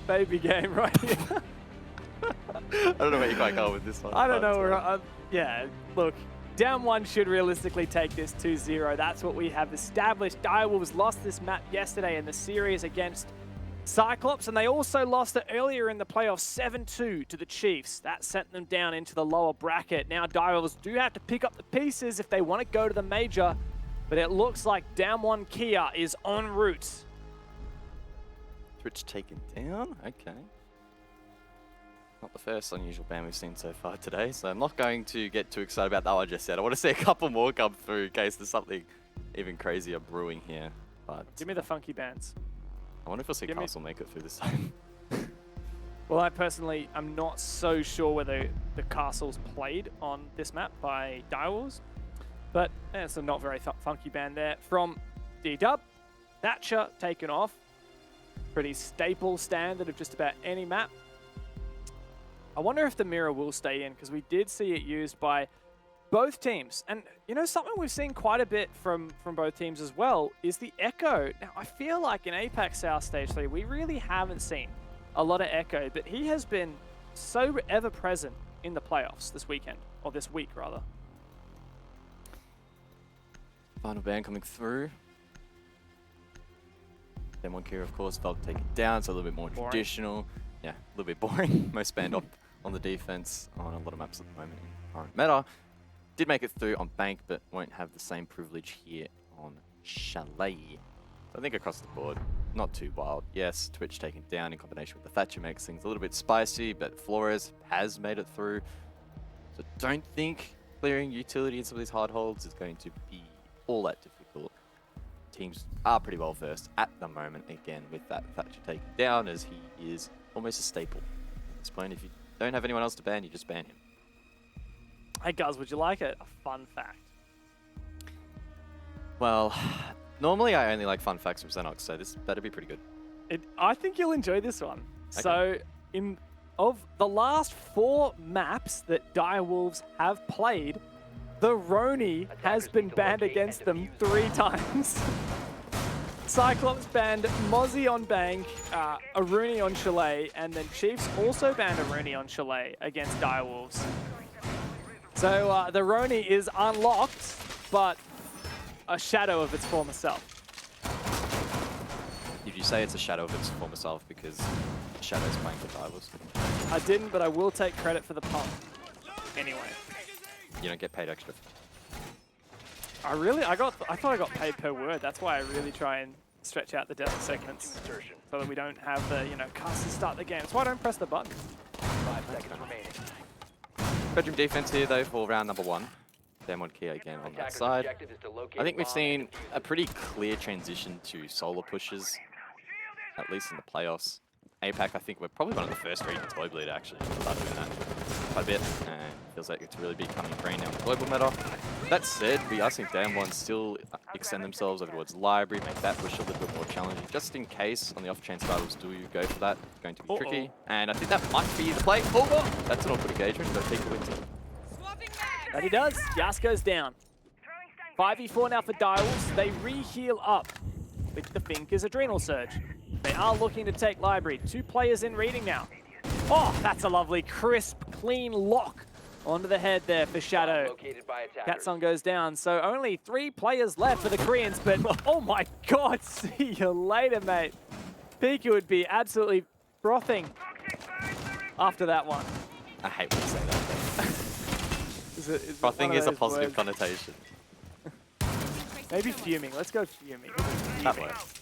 baby game right here. I don't know where you quite go with this one. I don't know. Yeah, look, down one should realistically take this 2-0. That's what we have established. Direwolves lost this map yesterday in the series against Cyclops, and they also lost it earlier in the playoffs 7-2 to the Chiefs. That sent them down into the lower bracket. Now Direwolves do have to pick up the pieces if they want to go to the major, but it looks like Damwon Kia is en route. Twitch taken down, okay. Not the first unusual ban we've seen so far today, so I'm not going to get too excited about that one just yet. I want to see a couple more come through in case there's something even crazier brewing here. But Give me the funky bands. I wonder if we'll see Castle make it through this time. Well, I personally am not so sure whether the Castle's played on this map by Direwolves, but it's a not very funky band there from D-Dub. Thatcher taken off. Pretty staple standard of just about any map. I wonder if the mirror will stay in, because we did see it used by both teams. And, you know, something we've seen quite a bit from both teams as well is the Echo. Now, I feel like in APAC South Stage 3, we really haven't seen a lot of Echo, but he has been so ever-present in the playoffs this weekend, or this week, rather. Final ban coming through. Damwon Kia, of course, felt taken down, so a little bit more traditional. Yeah, a little bit boring. Most banned on the defense on a lot of maps at the moment in current meta. Did make it through on Bank, but won't have the same privilege here on Chalet. So I think across the board, not too wild. Yes, Twitch taken down in combination with the Thatcher makes things a little bit spicy, but Flores has made it through. So don't think clearing utility in some of these hard holds is going to be all that difficult. Teams are pretty well versed at the moment, again, with that Thatcher taken down, as he is almost a staple at this point. If you don't have anyone else to ban, you just ban him. Hey, Guz, would you like a fun fact? Well, normally I only like fun facts from Xenox, so this better be pretty good. I think you'll enjoy this one. Okay. So, of the last 4 maps that Direwolves have played, the Roni has been banned against them 3 times. Cyclops banned Mozzie on Bank, Aruni on Chalet, and then Chiefs also banned Aruni on Chalet against Direwolves. So the Roni is unlocked, but a shadow of its former self. Did you say it's a shadow of its former self because Shadow's playing for Direwolves? I didn't, but I will take credit for the pump. Anyway. You don't get paid extra. I thought I got paid per word. That's why I really try and stretch out the death segments so that we don't have the, casters start the game. That's why I don't press the button. 5 seconds remaining. Bedroom defense here though for round number 1. Damwon Kia again on that side. I think we've seen a pretty clear transition to solo pushes, at least in the playoffs. APAC, I think we're probably one of the first regions globally to actually start doing that quite a bit, and feels like it's really becoming green now in the global meta. That said, we are seeing Damwon still extend themselves over towards library, make that push a little bit more challenging, just in case, on the off chance Battles do go for that. It's going to be tricky, and I think that might be the play. Oh, that's an awkward engagement, but Pika wins it. That he does. Yas goes down. 5v4 now for Direwolves. They re-heal up with the Finker's Adrenal Surge. They are looking to take library. 2 players in reading now. Oh, that's a lovely, crisp, clean lock onto the head there for Shadow. Katsung goes down, so only 3 players left for the Koreans, but oh my god, see you later, mate. Pika would be absolutely frothing after that one. I hate when you say that. Frothing is a positive connotation. Maybe fuming. Let's go fuming. That works.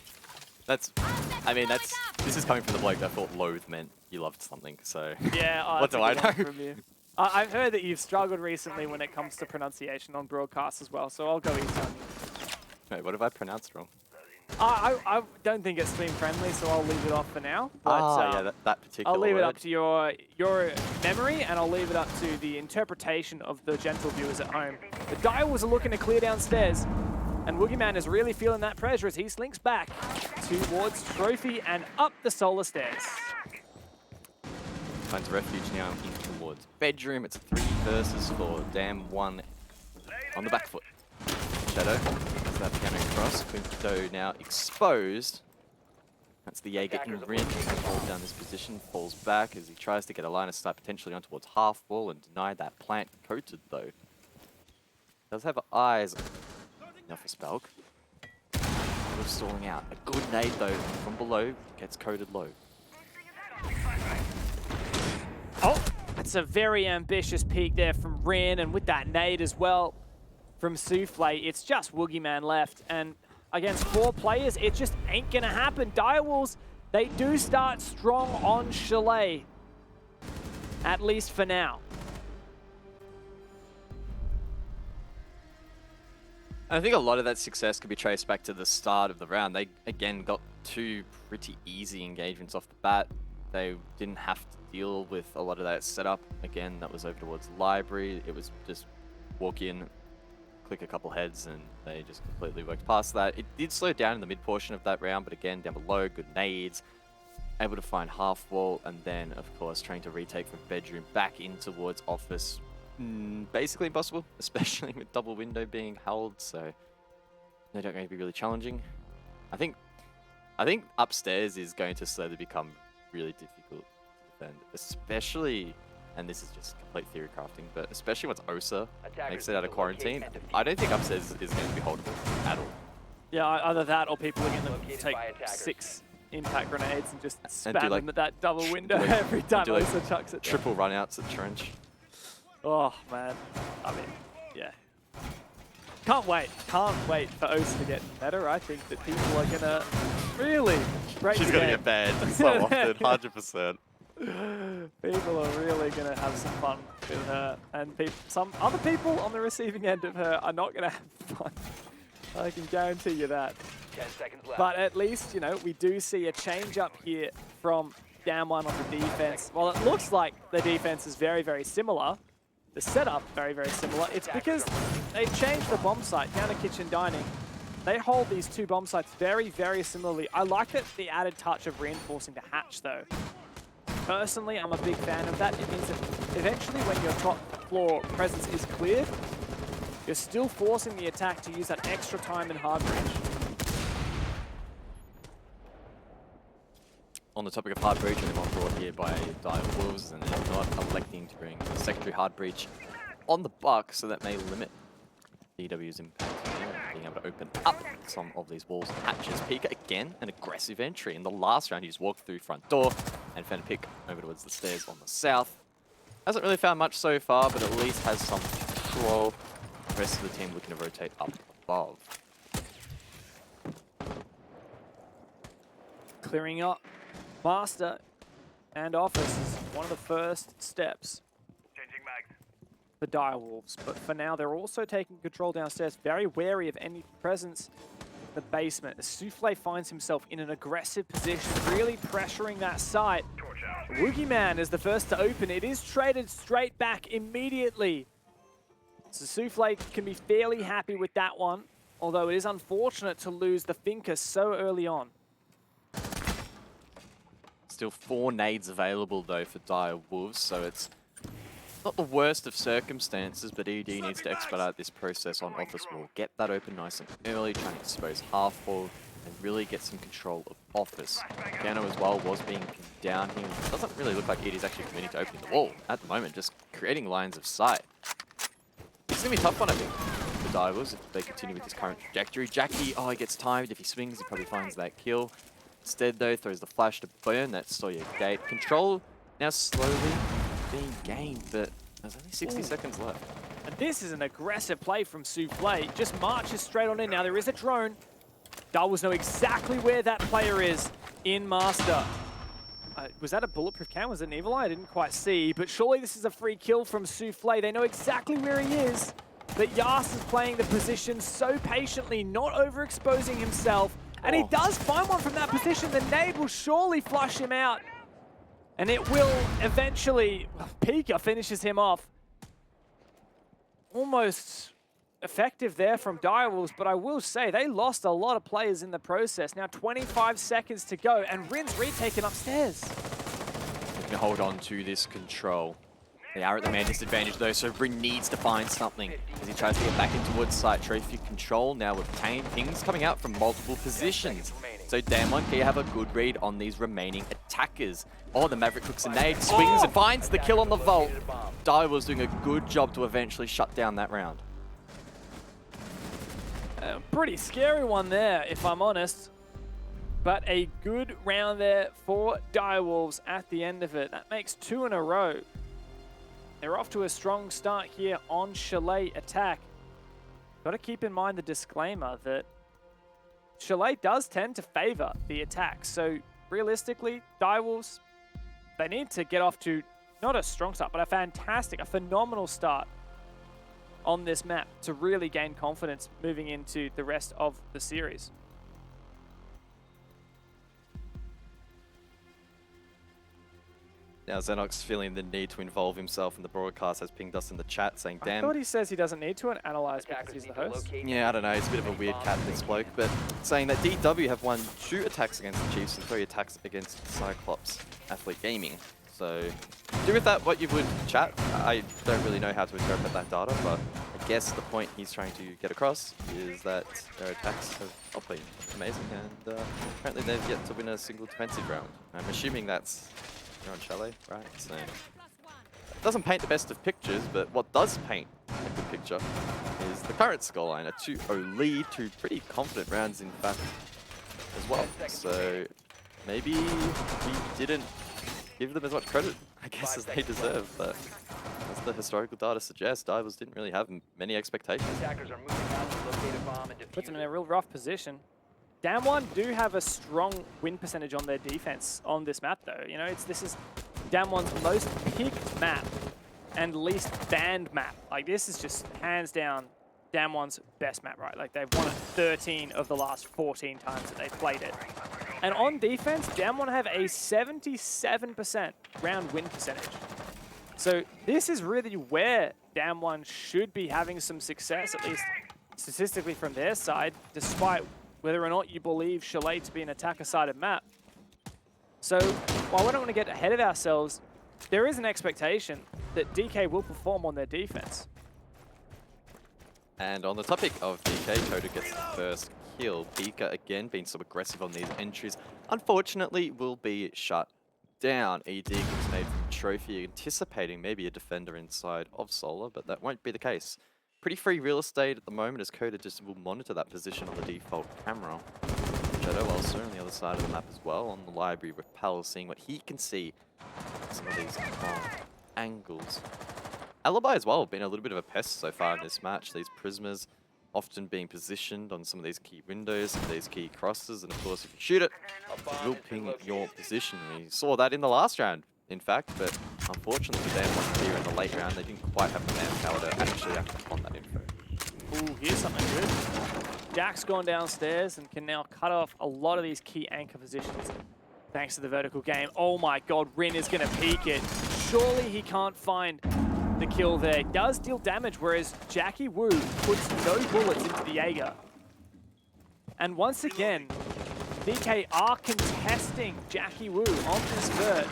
This is coming from the bloke that thought loathe meant you loved something, so yeah, what do I know? I've heard that you've struggled recently when it comes to pronunciation on broadcasts as well, so I'll go easy on you. Wait, what have I pronounced wrong? I don't think it's stream friendly, so I'll leave it off for now. But, yeah, that particular I'll leave it word. up to your memory, and I'll leave it up to the interpretation of the gentle viewers at home. The Direwolves are looking to clear downstairs, and Woogieman is really feeling that pressure as he slinks back towards Trophy and up the solar stairs. Finds refuge now in towards bedroom. It's a 3 versus for Damwon on the back foot. Shadow, as that piano cross. Quinto now exposed. That's the Jaeger in Rin. Falls down this position, falls back as he tries to get a line of sight potentially on towards half wall and deny that plant coated though. Does have eyes. Now for Spelk. Stalling out. A good nade though from below gets coated low. Oh, that's a very ambitious peek there from Rin, and with that nade as well from Souffle, it's just Woogieman left. And against 4 players, it just ain't gonna happen. Direwolves, they do start strong on Chalet, at least for now. I think a lot of that success could be traced back to the start of the round. They, again, got 2 pretty easy engagements off the bat. They didn't have to deal with a lot of that setup. Again, that was over towards library. It was just walk in, click a couple heads, and they just completely worked past that. It did slow down in the mid portion of that round, but again, down below, good nades. Able to find half wall, and then, of course, trying to retake from bedroom back in towards office. Basically impossible, especially with double window being held, so they're not going to be really challenging. I think upstairs is going to slowly become really difficult to defend, especially, and this is just complete theory crafting, but especially once Osa makes it out of quarantine, I don't think upstairs is going to be holdable at all. Yeah, either that or people are going to take 6 impact grenades and just spam them at that double window every time Osa chucks it. Triple runouts at trench. Oh, man. I mean, yeah. Can't wait for Osa to get better. I think that people are going to really break She's going to get banned so often, 100%. People are really going to have some fun with her. And some other people on the receiving end of her are not going to have fun. I can guarantee you that. 10 seconds left. But at least, you know, we do see a change up here from Damwon on the defense. While it looks like the defense is very, very similar, the setup very, very similar, it's because they've changed the bomb site down to kitchen dining. They hold these 2 bomb sites very, very similarly. I like it, the added touch of reinforcing the hatch though. Personally, I'm a big fan of that. It means that eventually when your top floor presence is cleared, you're still forcing the attack to use that extra time in hard breach. On the topic of hard breach, and I'm brought here by Direwolves, and they're not electing to bring a secondary hard breach on the buck, so that may limit DW's impact being able to open up some of these walls and hatches. Pika, again, an aggressive entry. In the last round, he just walked through front door and found a pick over towards the stairs on the south. Hasn't really found much so far, but at least has some control. The rest of the team looking to rotate up above. Clearing up Master and Office is one of the first steps for Direwolves. But for now, they're also taking control downstairs, very wary of any presence in the basement. As Souffle finds himself in an aggressive position, really pressuring that site. Woogieman is the first to open. It is traded straight back immediately. So Souffle can be fairly happy with that one, although it is unfortunate to lose the Finca so early on. Still 4 nades available though for Direwolves, so it's not the worst of circumstances, but ED needs to expedite this process on Office Wall. Get that open nice and early, trying to expose half wall and really get some control of Office. Piano as well was being pinned down here. It doesn't really look like ED's actually committing to opening the wall at the moment, just creating lines of sight. It's going to be a tough one, I think, for Direwolves if they continue with this current trajectory. Jackie, oh, he gets timed. If he swings, he probably finds that kill. Instead, though, throws the flash to burn that Sawyer gate. Control now slowly being gained, but there's only 60 seconds left. And this is an aggressive play from Souffle. Just marches straight on in. Now there is a drone. Direwolves know exactly where that player is in Master. Was that a bulletproof cam? Was it an evil eye? I didn't quite see, but surely this is a free kill from Souffle. They know exactly where he is, but Yas is playing the position so patiently, not overexposing himself. And he does find one from that position. The nade will surely flush him out. And it will eventually, Pika finishes him off. Almost effective there from Direwolves, but I will say they lost a lot of players in the process. Now 25 seconds to go, and Rin's retaken upstairs. They can hold on to this control. They are at the man disadvantage though, so Rin needs to find something as he tries to get back in towards site. Trophy control now obtained. Pings coming out from multiple positions. So Damwon Kia have a good read on these remaining attackers. Oh, the Maverick cooks a nade, swings and finds the kill on the vault. Direwolves doing a good job to eventually shut down that round. Pretty scary one there, if I'm honest. But a good round there for Direwolves at the end of it. That makes 2 in a row. They're off to a strong start here on Chalet attack. Got to keep in mind the disclaimer that Chalet does tend to favor the attack. So realistically, Direwolves, they need to get off to not a strong start, but a phenomenal start on this map to really gain confidence moving into the rest of the series. Now Xenox feeling the need to involve himself in the broadcast has pinged us in the chat saying, I damn. thought he says he doesn't need to analyze because he's the host. Yeah, I don't know. He's a bit of a weird cat, this bloke. But saying that DW have won 2 attacks against the Chiefs and 3 attacks against Cyclops Athlete Gaming. So do with that what you would, chat. I don't really know how to interpret that data, but I guess the point he's trying to get across is that their attacks have not been amazing, and apparently they've yet to win a single defensive round. I'm assuming that's on Chalet, right? So it doesn't paint the best of pictures, but what does paint a good picture is the current scoreline, a 2-0 lead, 2 pretty confident rounds in fact as well. So maybe we didn't give them as much credit, I guess, as they deserve, but as the historical data suggests, Divers didn't really have many expectations. Puts them in a real rough position. Damwon do have a strong win percentage on their defense on this map, though. You know, this is Damwon's most picked map and least banned map. Like, this is just hands down Damwon's best map, right? Like, they've won it 13 of the last 14 times that they've played it. And on defense, Damwon have a 77% round win percentage. So this is really where Damwon should be having some success, at least statistically from their side, despite whether or not you believe Chalet to be an attacker-sided map. So while we don't want to get ahead of ourselves, there is an expectation that DK will perform on their defense. And on the topic of DK, Coda gets the first kill. Pika, again, being so aggressive on these entries, unfortunately will be shut down. ED gets made from Trophy, anticipating maybe a defender inside of Solar, but that won't be the case. Pretty free real estate at the moment as Coda just will monitor that position on the default camera. Shadow also on the other side of the map as well, on the library with Pal, seeing what he can see. Some of these angles. Alibi as well have been a little bit of a pest so far in this match. These Prismas often being positioned on some of these key windows, these key crosses, and of course if you shoot it, it will ping your position. We saw that in the last round, in fact, but unfortunately for Damwon Kia in the late round, they didn't quite have the manpower to actually act upon that info. Ooh, here's something good. Jack's gone downstairs and can now cut off a lot of these key anchor positions thanks to the vertical game. Oh my god, Rin is going to peek it. Surely he can't find the kill there. Does deal damage, whereas Jackie Wu puts no bullets into the Jaeger. And once again, DK are contesting Jackie Wu on this vert.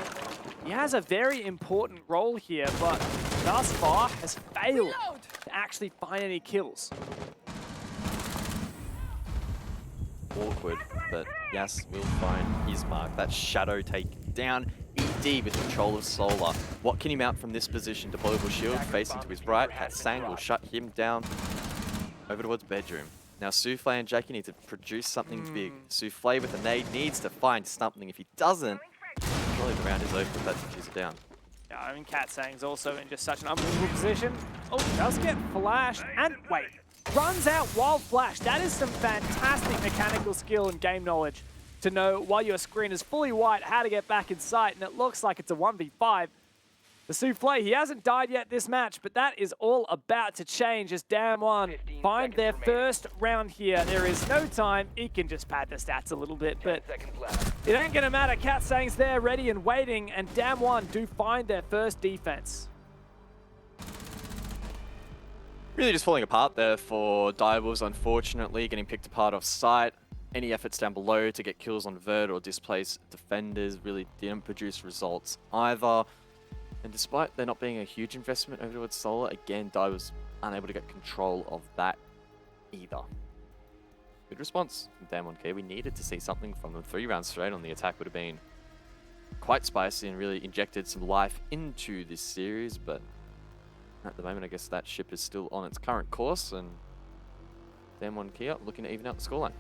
He has a very important role here, but thus far has failed to actually find any kills. Awkward, but Yas will find his mark. That Shadow taken down. ED with control of Solar. What can he mount from this position? Deployable shield facing to his right. That Sang will shut him down over towards bedroom. Now Souffle and Jackie need to produce something big. Souffle with a nade needs to find something. If he doesn't, surely the round is over with that diffuser down. Yeah, I mean, Cat Sang's also in just such an unbelievable position. Oh, does get flashed, and wait, runs out while flashed. That is some fantastic mechanical skill and game knowledge to know while your screen is fully white how to get back in sight, and it looks like it's a 1v5. The Souffle, he hasn't died yet this match, but that is all about to change as Damwon find their first round here. There is no time. He can just pad the stats a little bit, but it ain't going to matter. Cat Sang's there ready and waiting, and Damwon do find their first defense. Really just falling apart there for Direwolves, unfortunately, getting picked apart off site. Any efforts down below to get kills on vert or displace defenders really didn't produce results either. And despite there not being a huge investment over towards Solar, again, Dai was unable to get control of that either. Good response from Damwon Kia. We needed to see something from them. 3 rounds straight on the attack would have been quite spicy and really injected some life into this series, but at the moment I guess that ship is still on its current course, and Damwon Kia looking to even out the scoreline.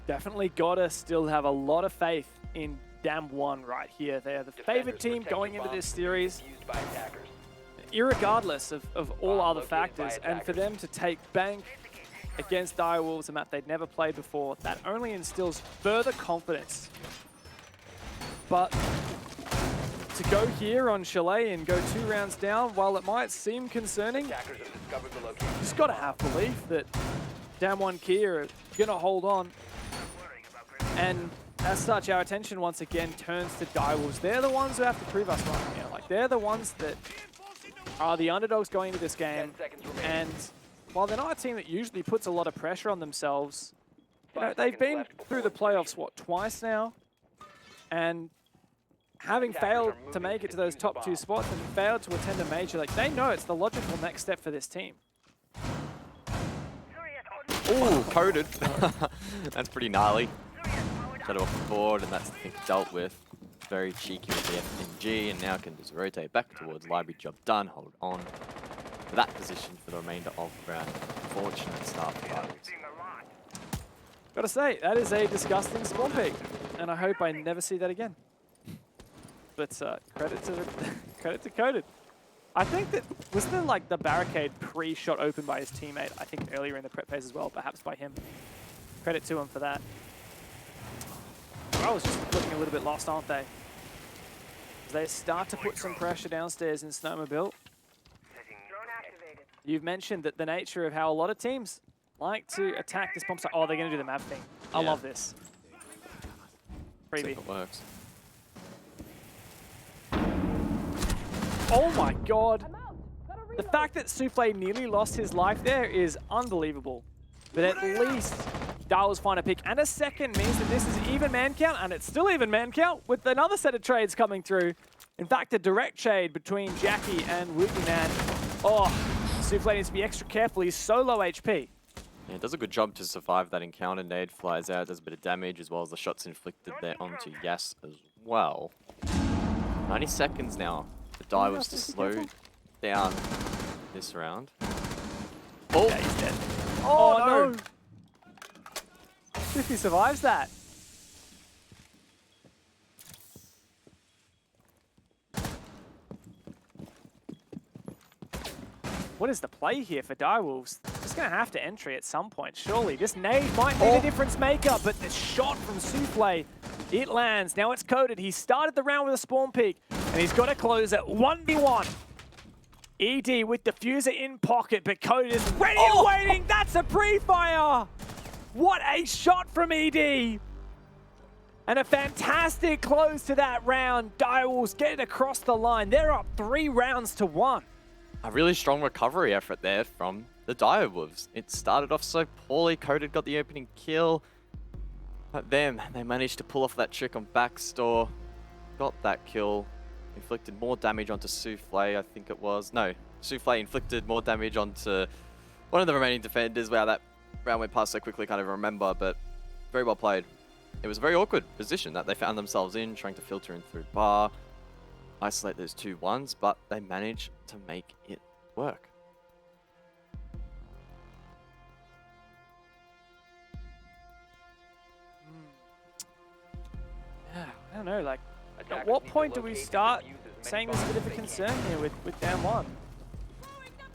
Definitely gotta still have a lot of faith in Damwon right here. They're the favorite team going into this series, irregardless of all other factors, and for them to take bank against Direwolves, a map they'd never played before, that only instills further confidence. But to go here on Chalet and go 2 rounds down, while it might seem concerning, you just gotta have belief that Damwon Kia are gonna hold on. And as such, our attention once again turns to Direwolves. They're the ones who have to prove us wrong here. Like, they're the ones that are the underdogs going into this game. And while they're not a team that usually puts a lot of pressure on themselves, you know, they've been through the playoffs, what, twice now? And having failed to make it to those top 2 spots and failed to attend a major, like, they know it's the logical next step for this team. Ooh, coded. That's pretty gnarly. Shut it off the board, and that's the thing dealt with. Very cheeky with the FNG, and now can just rotate back towards library. Job done. Hold on for that position for the remainder of the round. Fortunate start for Direwolves. Gotta say, that is a disgusting spawn peak, and I hope I never see that again. But credit to Coded. I think that, was there like the barricade pre-shot open by his teammate, I think earlier in the prep phase as well, perhaps by him. Credit to him for that. I was just looking a little bit lost, aren't they? They start to put some pressure downstairs in Snowmobile. You've mentioned that the nature of how a lot of teams like to attack this bomb site. Oh, they're going to do the map thing. I love this. Freebie. It works. Oh my god. The fact that Souffle nearly lost his life there is unbelievable. But at least Direwolves find a pick, and a second means that this is even man count, and it's still even man count with another set of trades coming through. In fact, a direct trade between Jackie and Woogie Man. Oh, Souffle needs to be extra careful. He's so low HP. Yeah, it does a good job to survive that encounter. Nade flies out, does a bit of damage, as well as the shots inflicted there onto Yas as well. 90 seconds now for Direwolves to slow down this round. Oh, yeah, he's dead. Oh no! If he survives that. What is the play here for Direwolves? Just going to have to entry at some point, surely. This nade might be the difference maker, but the shot from Souffle, it lands. Now it's Coded. He started the round with a spawn peak, and he's got to close at 1v1. ED with diffuser in pocket, but Coded is ready and waiting. That's a pre-fire. What a shot from ED. And a fantastic close to that round. Direwolves get it across the line. They're up 3 rounds to 1. A really strong recovery effort there from the Direwolves. It started off so poorly. Coded got the opening kill. But then they managed to pull off that trick on backstore. Got that kill. Inflicted more damage onto Souffle, I think it was. No, Souffle inflicted more damage onto one of the remaining defenders. Wow, that round went past so quickly, can't even remember, but very well played. It was a very awkward position that they found themselves in, trying to filter in through bar, isolate those 2-1s, but they managed to make it work. Yeah, I don't know, like, at what point do we start saying there's a bit of a concern here with Damwon?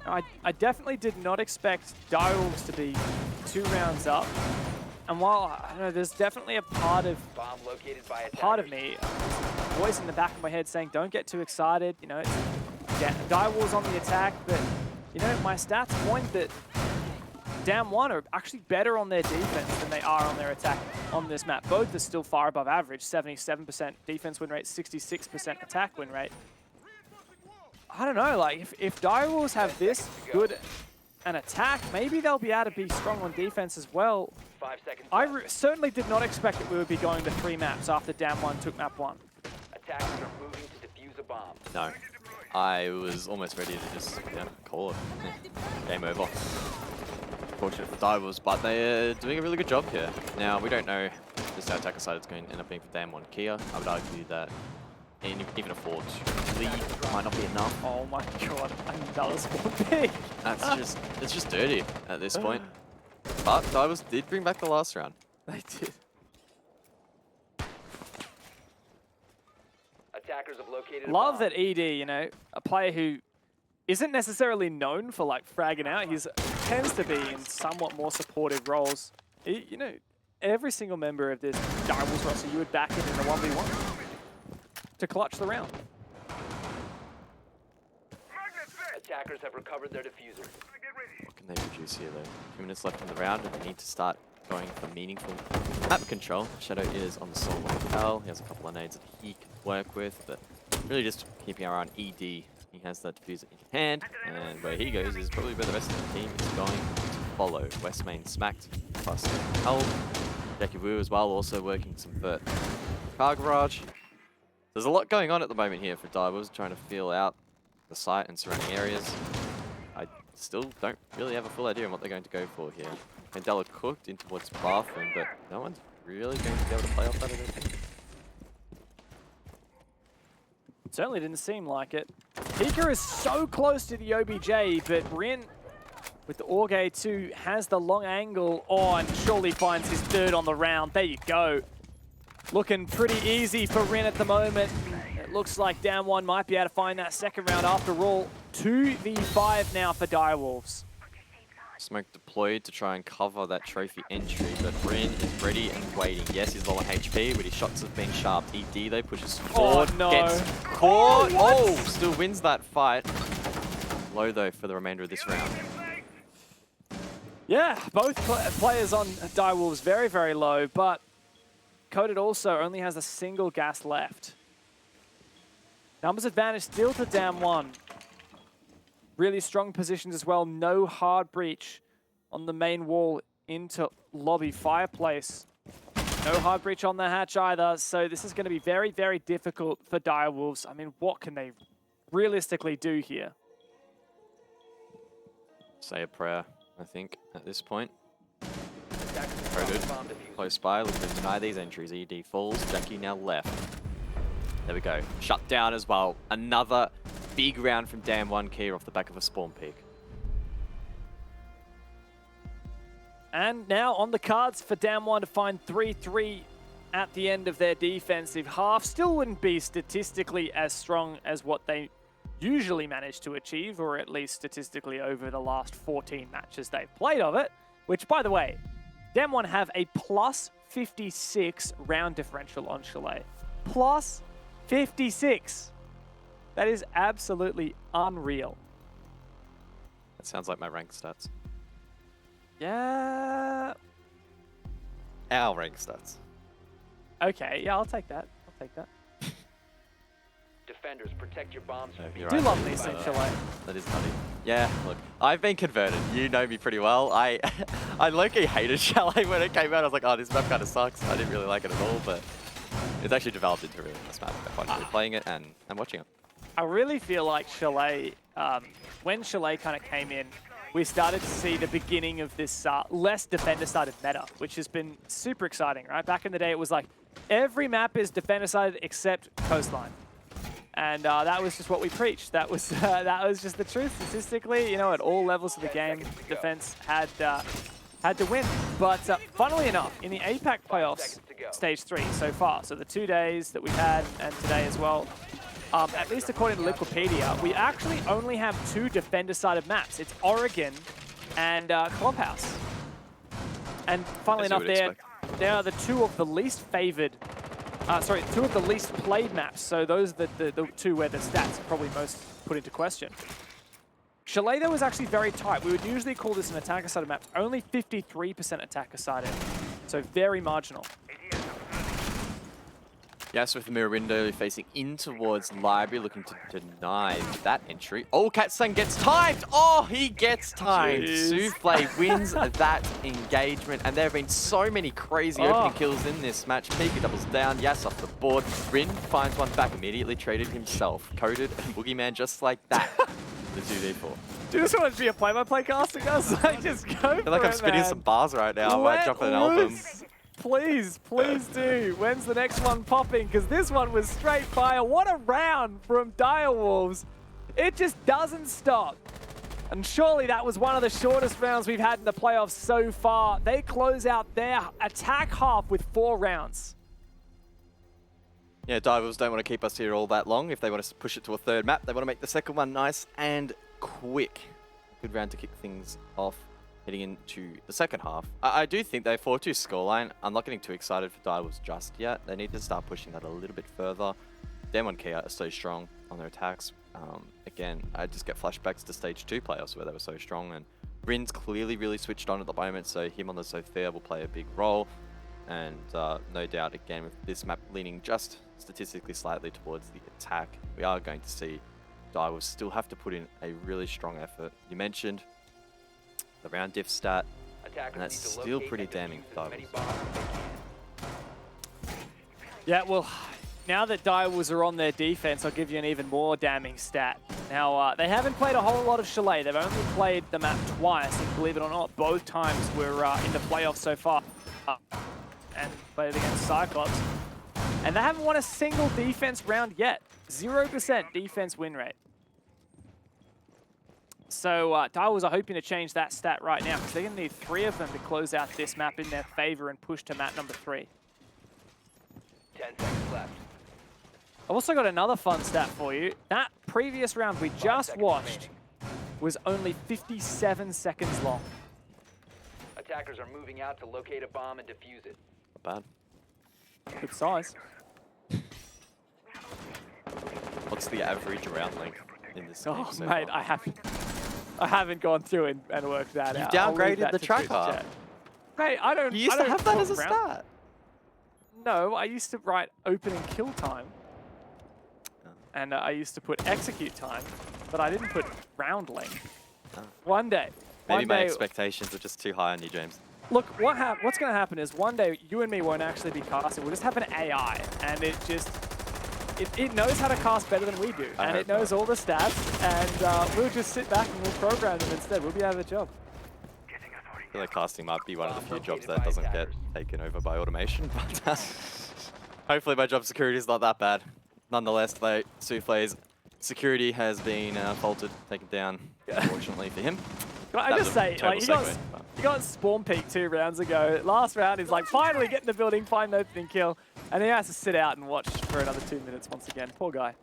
I definitely did not expect Direwolves to be 2 rounds up. And while I don't know, there's definitely a part of me, voice in the back of my head saying, don't get too excited. You know, Direwolves on the attack, but you know, my stats point that Damwon are actually better on their defense than they are on their attack on this map. Both are still far above average, 77% defense win rate, 66% attack win rate. I don't know, like, if Direwolves have this good an attack, maybe they'll be able to be strong on defense as well. 5 seconds I left. certainly did not expect that we would be going to 3 maps after Damwon took map 1. Attackers are moving to defuse a bomb. No. I was almost ready to just call it. Game over. Fortunate for Direwolves, but they're doing a really good job here. Now, we don't know just how attacker side it's going to end up being for Damwon Kia. I would argue that even a 4-2 lead might not be enough. Oh my god, another spawn pick. It's just dirty at this point. But Direwolves did bring back the last round. They did. Attackers have located. Love that ED, you know, a player who isn't necessarily known for like fragging out. He tends to be in somewhat more supportive roles. You know, every single member of this Direwolves roster, you would back it in a 1v1 to clutch the round. Attackers have recovered their diffuser. What can they produce here though? 2 minutes left in the round and they need to start going for meaningful map control. Shadow is on the solo APL. He has a couple of nades that he can work with, but really just keeping our eye on ED. He has that diffuser in hand, and where he goes is probably where the rest of the team is going to follow. West main smacked, plus Hull. Jackie Wu as well, also working some vert car garage. There's a lot going on at the moment here for Direwolves, trying to feel out the site and surrounding areas. I still don't really have a full idea on what they're going to go for here. Mandela cooked in towards bathroom, but no one's really going to be able to play off that, I don't think. Certainly didn't seem like it. Pika is so close to the OBJ, but Rin with the Orge 2 has the long angle on. Surely finds his third on the round. There you go. Looking pretty easy for Rin at the moment. It looks like Damwon might be able to find that second round after all. 2v5 now for Direwolves. Smoke deployed to try and cover that trophy entry, but Rin is ready and waiting. Yes, he's low on HP, but his shots have been sharp. ED though pushes forward, no. gets caught. Oh, still wins that fight. Low though for the remainder of this round. Yeah, both players on Direwolves very, very low, but Coded also only has a single gas left. Numbers advantage still to Damwon. Really strong positions as well. No hard breach on the main wall into lobby fireplace. No hard breach on the hatch either. So this is going to be very, very difficult for Direwolves. I mean, what can they realistically do here? Say a prayer, I think, at this point. Coded. Close by, looking to deny these entries. ED falls, Jackie now left. There we go. Shut down as well. Another big round from Damwon Kia off the back of a spawn peak. And now on the cards for Damwon to find 3-3 at the end of their defensive half. Still wouldn't be statistically as strong as what they usually manage to achieve, or at least statistically over the last 14 matches they've played of it. Which, by the way, Damwon have a plus 56 round differential on Chalet. Plus 56. That is absolutely unreal. That sounds like my rank stats. Yeah. Our rank stats. Okay, yeah, I'll take that. I'll take that. Defenders, protect your bombs from being Do love these things, Chalet. That is nutty. Yeah, look, I've been converted. You know me pretty well. I low-key hated Chalet when it came out. I was like, oh, this map kind of sucks. I didn't really like it at all, but it's actually developed into a really nice map. I quite enjoy playing it and watching it. I really feel like Chalet, when Chalet kind of came in, we started to see the beginning of this less defender-sided meta, which has been super exciting, right? Back in the day, it was like, every map is defender-sided except Coastline. And that was just what we preached. That was just the truth. Statistically, you know, at all levels of the game, defense had to win. But funnily enough, in the APAC playoffs, stage 3 so far, so the 2 days that we've had and today as well, at least according to Liquipedia, we actually only have 2 defender-sided maps. It's Oregon and Clubhouse. And funnily enough, they are the 2 of the least favored. 2 of the least played maps, so those are the 2 where the stats are probably most put into question. Chalet, though, was actually very tight. We would usually call this an attacker-sided map. Only 53% attacker-sided, so very marginal. Yes, with the mirror window facing in towards Library, looking to deny that entry. Oh, Katsang gets timed! Oh, he gets timed! Jeez. Souffle wins that engagement, and there have been so many crazy opening kills in this match. Pika doubles down, Yas off the board. Rin finds one back, immediately traded himself. Coded and Boogeyman just like that. The 2v4. Do you just want to be a play-by-play caster, guys? Like, just go I feel like I'm spitting some bars right now. I might drop an album. Please, please do. When's the next one popping? Because this one was straight fire. What a round from Direwolves. It just doesn't stop. And surely that was one of the shortest rounds we've had in the playoffs so far. They close out their attack half with 4 rounds. Yeah, Direwolves don't want to keep us here all that long. If they want to push it to a third map, they want to make the second one nice and quick. Good round to kick things off. Heading into the second half. I do think they 4-2 scoreline. I'm not getting too excited for Direwolves just yet. They need to start pushing that a little bit further. Damwon Kia are so strong on their attacks. Again, I just get flashbacks to Stage 2 playoffs where they were so strong, and Rin's clearly really switched on at the moment, so him on the Sophia will play a big role. And no doubt, again, with this map leaning just statistically slightly towards the attack, we are going to see Direwolves still have to put in a really strong effort. You mentioned the round diff stat, and that's still pretty damning for Direwolves. Yeah, well, now that Direwolves are on their defense, I'll give you an even more damning stat. Now, they haven't played a whole lot of Chalet. They've only played the map twice, and believe it or not, both times we're in the playoffs so far. And played against Cyclops. And they haven't won a single defense round yet. 0% defense win rate. So Direwolves are hoping to change that stat right now, because they're going to need 3 of them to close out this map in their favor and push to map number 3. 10 seconds left. I've also got another fun stat for you. That previous round we just watched was only 57 seconds long. Attackers are moving out to locate a bomb and defuse it. Not bad. Good size. What's the average round length in this game so mate, far? I haven't gone through and worked that You out. I'll leave downgraded that the to Twitch tracker. chat. Mate, I don't. You used I to don't have that put as a round- stat. No, I used to write open and kill time. And I used to put execute time, but I didn't put round length. One day. Maybe one my day, expectations are just too high on you, James. Look, what's going to happen is one day you and me won't actually be casting. We'll just have an AI, and it just it knows how to cast better than we do, and it knows all the stats, and we'll just sit back and we'll program them instead. We'll be out of a job. I feel like casting might be one of the few jobs that doesn't get taken over by automation, but hopefully my job security is not that bad. Nonetheless, though, Souffle's security has been faulted, taken down, unfortunately for him. Can I just say, like, he got spawn peak 2 rounds ago. Last round, he's like, finally get in the building, find an opening kill. And he has to sit out and watch for another 2 minutes once again. Poor guy.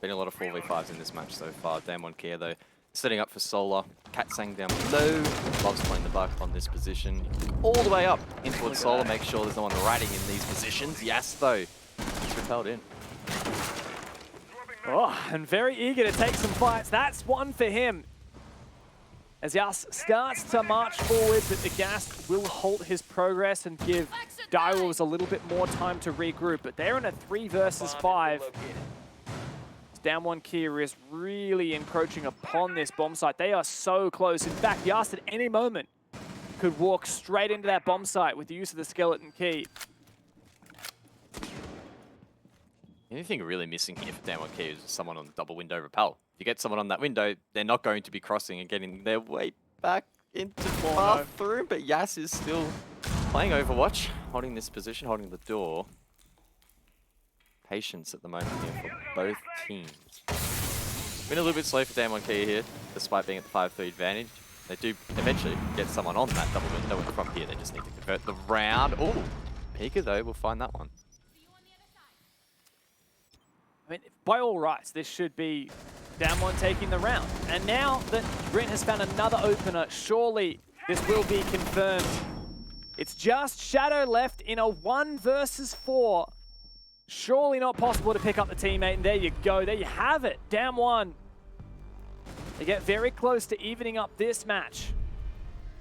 Been a lot of 4v5s in this match so far. Damwon Kia, though, setting up for Solar. Katsang down below. Loves playing the buck on this position. All the way up in towards Solar. Make sure there's no one riding in these positions. Yes, though. He's repelled in. Oh, and very eager to take some fights. That's one for him. As Yas starts to march forward, but the gas will halt his progress and give Direwolves a little bit more time to regroup. But they're in a 3 versus 5. Damwon Kia is really encroaching upon this bomb site. They are so close. In fact, Yas at any moment could walk straight into that bomb site with the use of the skeleton key. Anything really missing here for Damwon Kia is someone on double window repel. If you get someone on that window, they're not going to be crossing and getting their way back into the bathroom. But Yas is still playing Overwatch, holding this position, holding the door. Patience at the moment here for both teams. Been a little bit slow for Damwon Kia here, despite being at the 5-3 advantage. They do eventually get someone on that double window, and from here they just need to convert the round. Oh, Pika though, we'll find that one. I mean, by all rights, this should be Damwon taking the round. And now that Brent has found another opener, surely this will be confirmed. It's just Shadow left in a 1 versus 4. Surely not possible to pick up the teammate, and there you go. There you have it. Damwon. They get very close to evening up this match.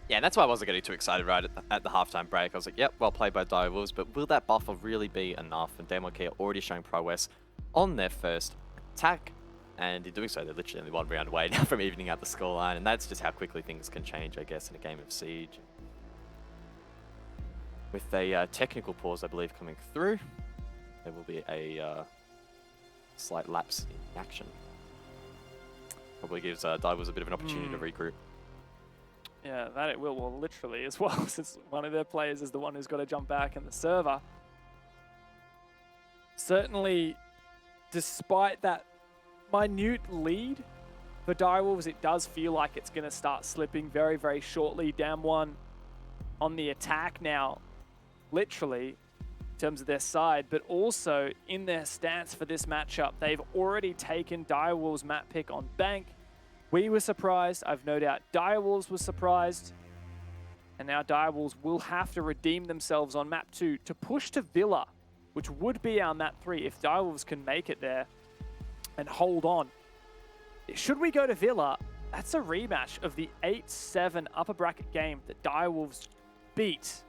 Yeah, and that's why I wasn't getting too excited right at the halftime break. I was like, yep, well played by Direwolves, but will that buffer really be enough? And Damwon Kia already showing prowess on their first attack, and in doing so, they're literally only 1 round away now from evening out the scoreline, and that's just how quickly things can change, I guess, in a game of Siege. With a technical pause, I believe, coming through, there will be a slight lapse in action. Probably gives Direwolves a bit of an opportunity to regroup. Yeah, that it will. Well, literally as well, since one of their players is the one who's got to jump back, and the server. Certainly, despite that minute lead for Direwolves, it does feel like it's going to start slipping very, very shortly. Damwon on the attack now, literally, in terms of their side, but also in their stance for this matchup. They've already taken Direwolves' map pick on Bank. We were surprised. I've no doubt Direwolves was surprised. And now Direwolves will have to redeem themselves on map 2 to push to Villa, which would be our map 3 if Direwolves can make it there and hold on. Should we go to Villa, that's a rematch of the 8-7 upper bracket game that Direwolves beat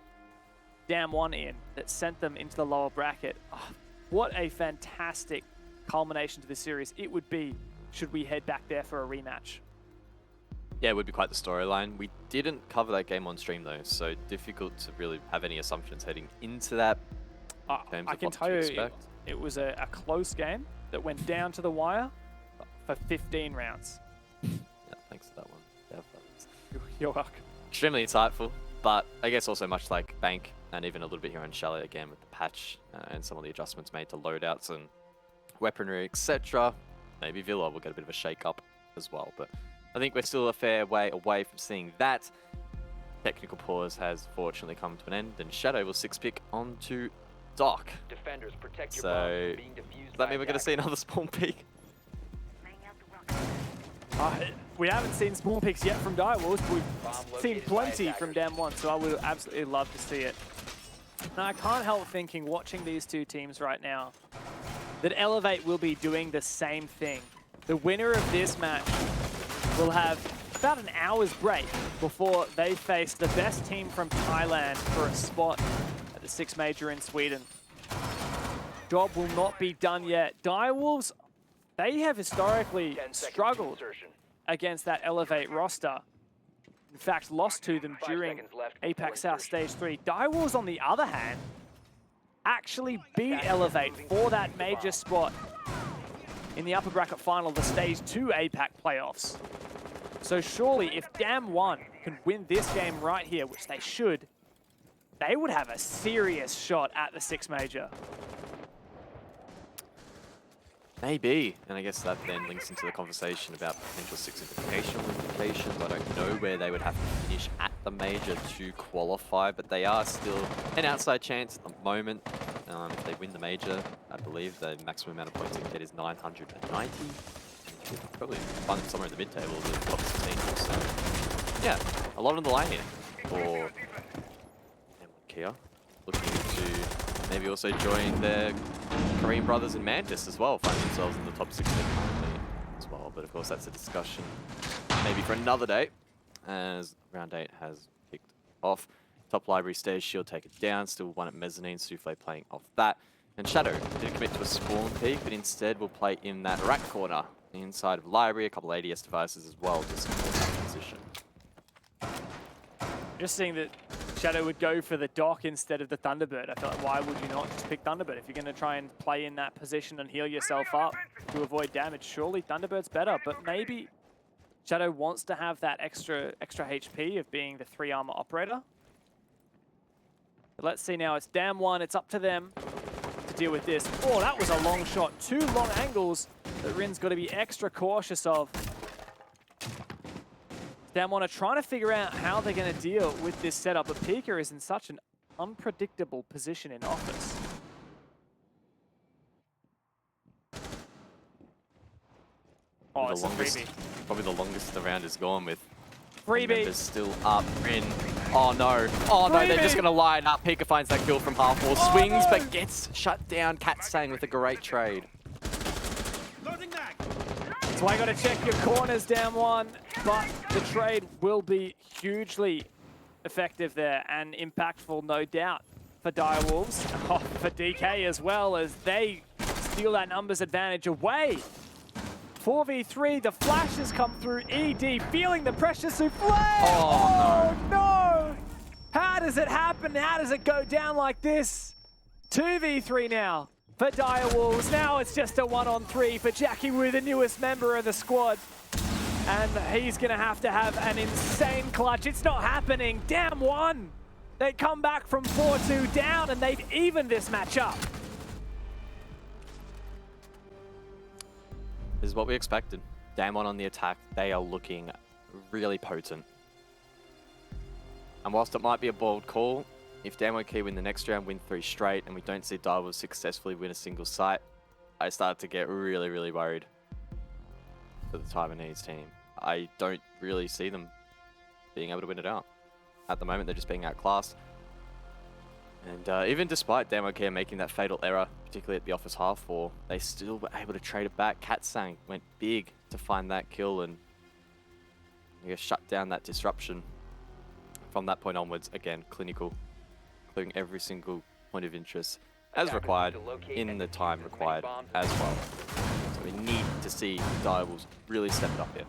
Damwon in, that sent them into the lower bracket. Oh, what a fantastic culmination to the series it would be should we head back there for a rematch. Yeah, it would be quite the storyline. We didn't cover that game on stream though, so difficult to really have any assumptions heading into that. I can tell you it was a close game that went down to the wire for 15 rounds. Yeah, thanks for that one. Yeah, You're welcome. extremely insightful, but I guess also much like Bank and even a little bit here on Chalet again with the patch and some of the adjustments made to loadouts and weaponry, etc. Maybe Villa will get a bit of a shake-up as well, but I think we're still a fair way away from seeing that. Technical pause has fortunately come to an end, and Shadow will 6-pick onto Doc. Defenders, protect your So, bombs from being defused does that by mean we're going to see attackers. another spawn peak? We haven't seen small picks yet from Direwolves, but we've Bomb seen located by plenty from attackers. Damwon, so I would absolutely love to see it. And I can't help thinking, watching these two teams right now, that Elevate will be doing the same thing. The winner of this match will have about an hour's break before they face the best team from Thailand for a spot at the 6 Major in Sweden. Job will not be done yet. Direwolves, they have historically 10 seconds to struggled insertion. against that Elevate roster. In fact, lost to them 5 during seconds left before APAC South insertion. Stage 3. Direwolves, on the other hand, actually beat Elevate for that major spot in the upper bracket final of the Stage 2 APAC playoffs. So surely, if Damwon can win this game right here, which they should, they would have a serious shot at the 6 Major. Maybe, and I guess that then links into the conversation about potential 6 invitational implications. I don't know where they would have to finish at the major to qualify, but they are still an outside chance at the moment. If they win the major, I believe the maximum amount of points they can get is 990. Probably find them somewhere in the mid-table, the top 16 or so. Yeah, a lot on the line here for Damwon Kia. Looking to maybe also join their Korean brothers in Manchester as well, find themselves in the top 16 currently as well. But of course, that's a discussion maybe for another day, as round 8 has kicked off. Top library stairs, shield take it down, still one at mezzanine, Souffle playing off that. And Shadow didn't commit to a spawn peak, but instead will play in that rack corner inside of library, a couple of ADS devices as well to support that position. Just seeing that Shadow would go for the Dock instead of the Thunderbird. I feel like, why would you not just pick Thunderbird? If you're going to try and play in that position and heal yourself up to avoid damage, surely Thunderbird's better. But maybe Shadow wants to have that extra HP of being the 3 armor operator. But let's see now, it's Damwon, it's up to them to deal with this. Oh, that was a long shot. 2 long angles that Rin's got to be extra cautious of. Damwon are trying to figure out how they're going to deal with this setup, but Pika is in such an unpredictable position in office. Oh, it's a freebie. Probably the longest the round has gone with. Freebie. Members still up. Rin. Oh no. Oh no, they're just going to line up. Pika finds that kill from half wall. Swings, no. but gets shut down. Katsang with a great trade. So I got to check your corners, Damwon, but the trade will be hugely effective there and impactful, no doubt, for Direwolves. Oh, for DK as well, as they steal that numbers advantage away. 4v3, the flashes come through. ED feeling the pressure souffle. Oh no! How does it happen? How does it go down like this? 2v3 now for Direwolves. Now it's just a 1-on-3 for Jackie Wu, the newest member of the squad. And he's gonna have to have an insane clutch. It's not happening. Damwon. They come back from 4-2 down and they've evened this match up. This is what we expected. Damwon on the attack, they are looking really potent. And whilst it might be a bold call, if Damwon Kia win the next round, win 3 straight, and we don't see Direwolves successfully win a single site, I start to get really, really worried for the Taiwanese team. I don't really see them being able to win it out. At the moment, they're just being outclassed. And even despite Damwon Kia making that fatal error, particularly at the office half 4, they still were able to trade it back. Katsang went big to find that kill and I guess shut down that disruption. From that point onwards, again, clinical, including every single point of interest as required in the time required as well. So we need to see Direwolves really step it up here.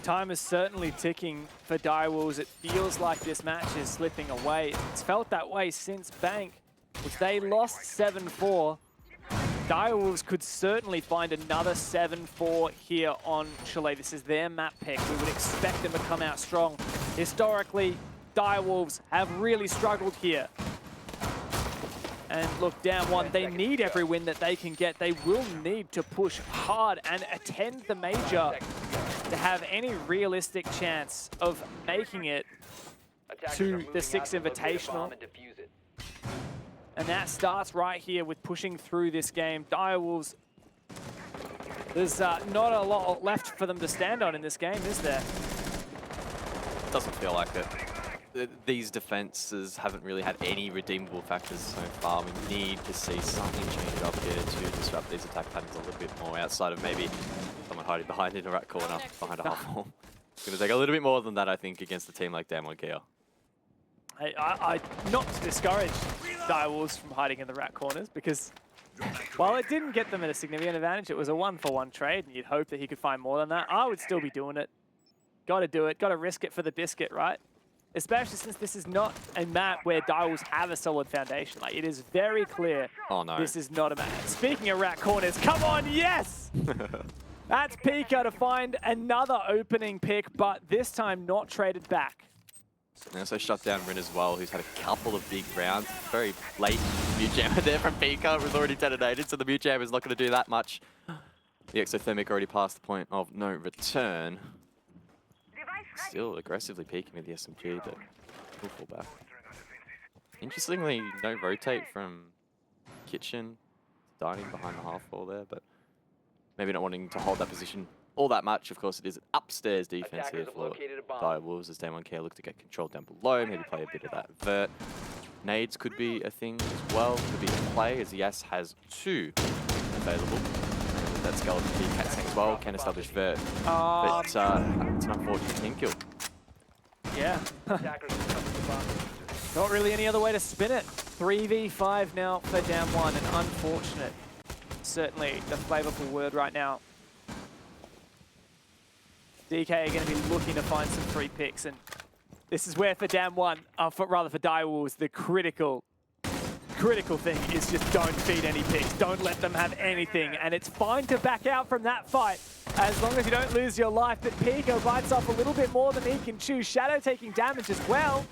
Time is certainly ticking for Direwolves. It feels like this match is slipping away. It's felt that way since Bank, which they lost 7-4. Direwolves could certainly find another 7-4 here on Chalet. This is their map pick. We would expect them to come out strong. Historically, Direwolves have really struggled here. And look, Damwon, they need every win that they can get. They will need to push hard and attend the major to have any realistic chance of making it to the 6 Invitational. And that starts right here with pushing through this game. Direwolves, there's not a lot left for them to stand on in this game, is there? Doesn't feel like it. These defenses haven't really had any redeemable factors so far. We need to see something change up here to disrupt these attack patterns a little bit more outside of maybe someone hiding behind in a right corner, behind a half wall. It's going to take a little bit more than that, I think, against a team like Damwon Kia. I not to discourage Direwolves from hiding in the rat corners, because while it didn't get them at a significant advantage, it was a 1-for-1 trade, and you'd hope that he could find more than that. I would still be doing it. Got to do it. Got to risk it for the biscuit, right? Especially since this is not a map where Direwolves have a solid foundation. Like, it is very clear this is not a map. Speaking of rat corners, come on, yes! That's Pika to find another opening pick, but this time not traded back. And also shut down Rin as well, who's had a couple of big rounds. Very late mute jammer there from Pika. It was already detonated, so the mute jammer is not going to do that much. The exothermic already passed the point of no return. Still aggressively peeking with the SMG, but we'll fall back. Interestingly, no rotate from kitchen to dining behind the half wall there, but maybe not wanting to hold that position all that much. Of course, it is an upstairs defense here for Direwolves as Damwon Kia look to get control down below, maybe play a bit of that vert. Nades could be a thing as well, could be in play, as Yes has 2 available. That skeleton be Katsang as well, can establish vert. But it's an unfortunate team kill. Yeah. Not really any other way to spin it. 3v5 now for Damwon, and unfortunate. Certainly the flavorful word right now. DK are going to be looking to find some free picks, and this is where for Damwon, for Direwolves, the critical thing is just don't feed any picks. Don't let them have anything, and it's fine to back out from that fight as long as you don't lose your life. But Pico bites off a little bit more than he can chew. Shadow taking damage as well,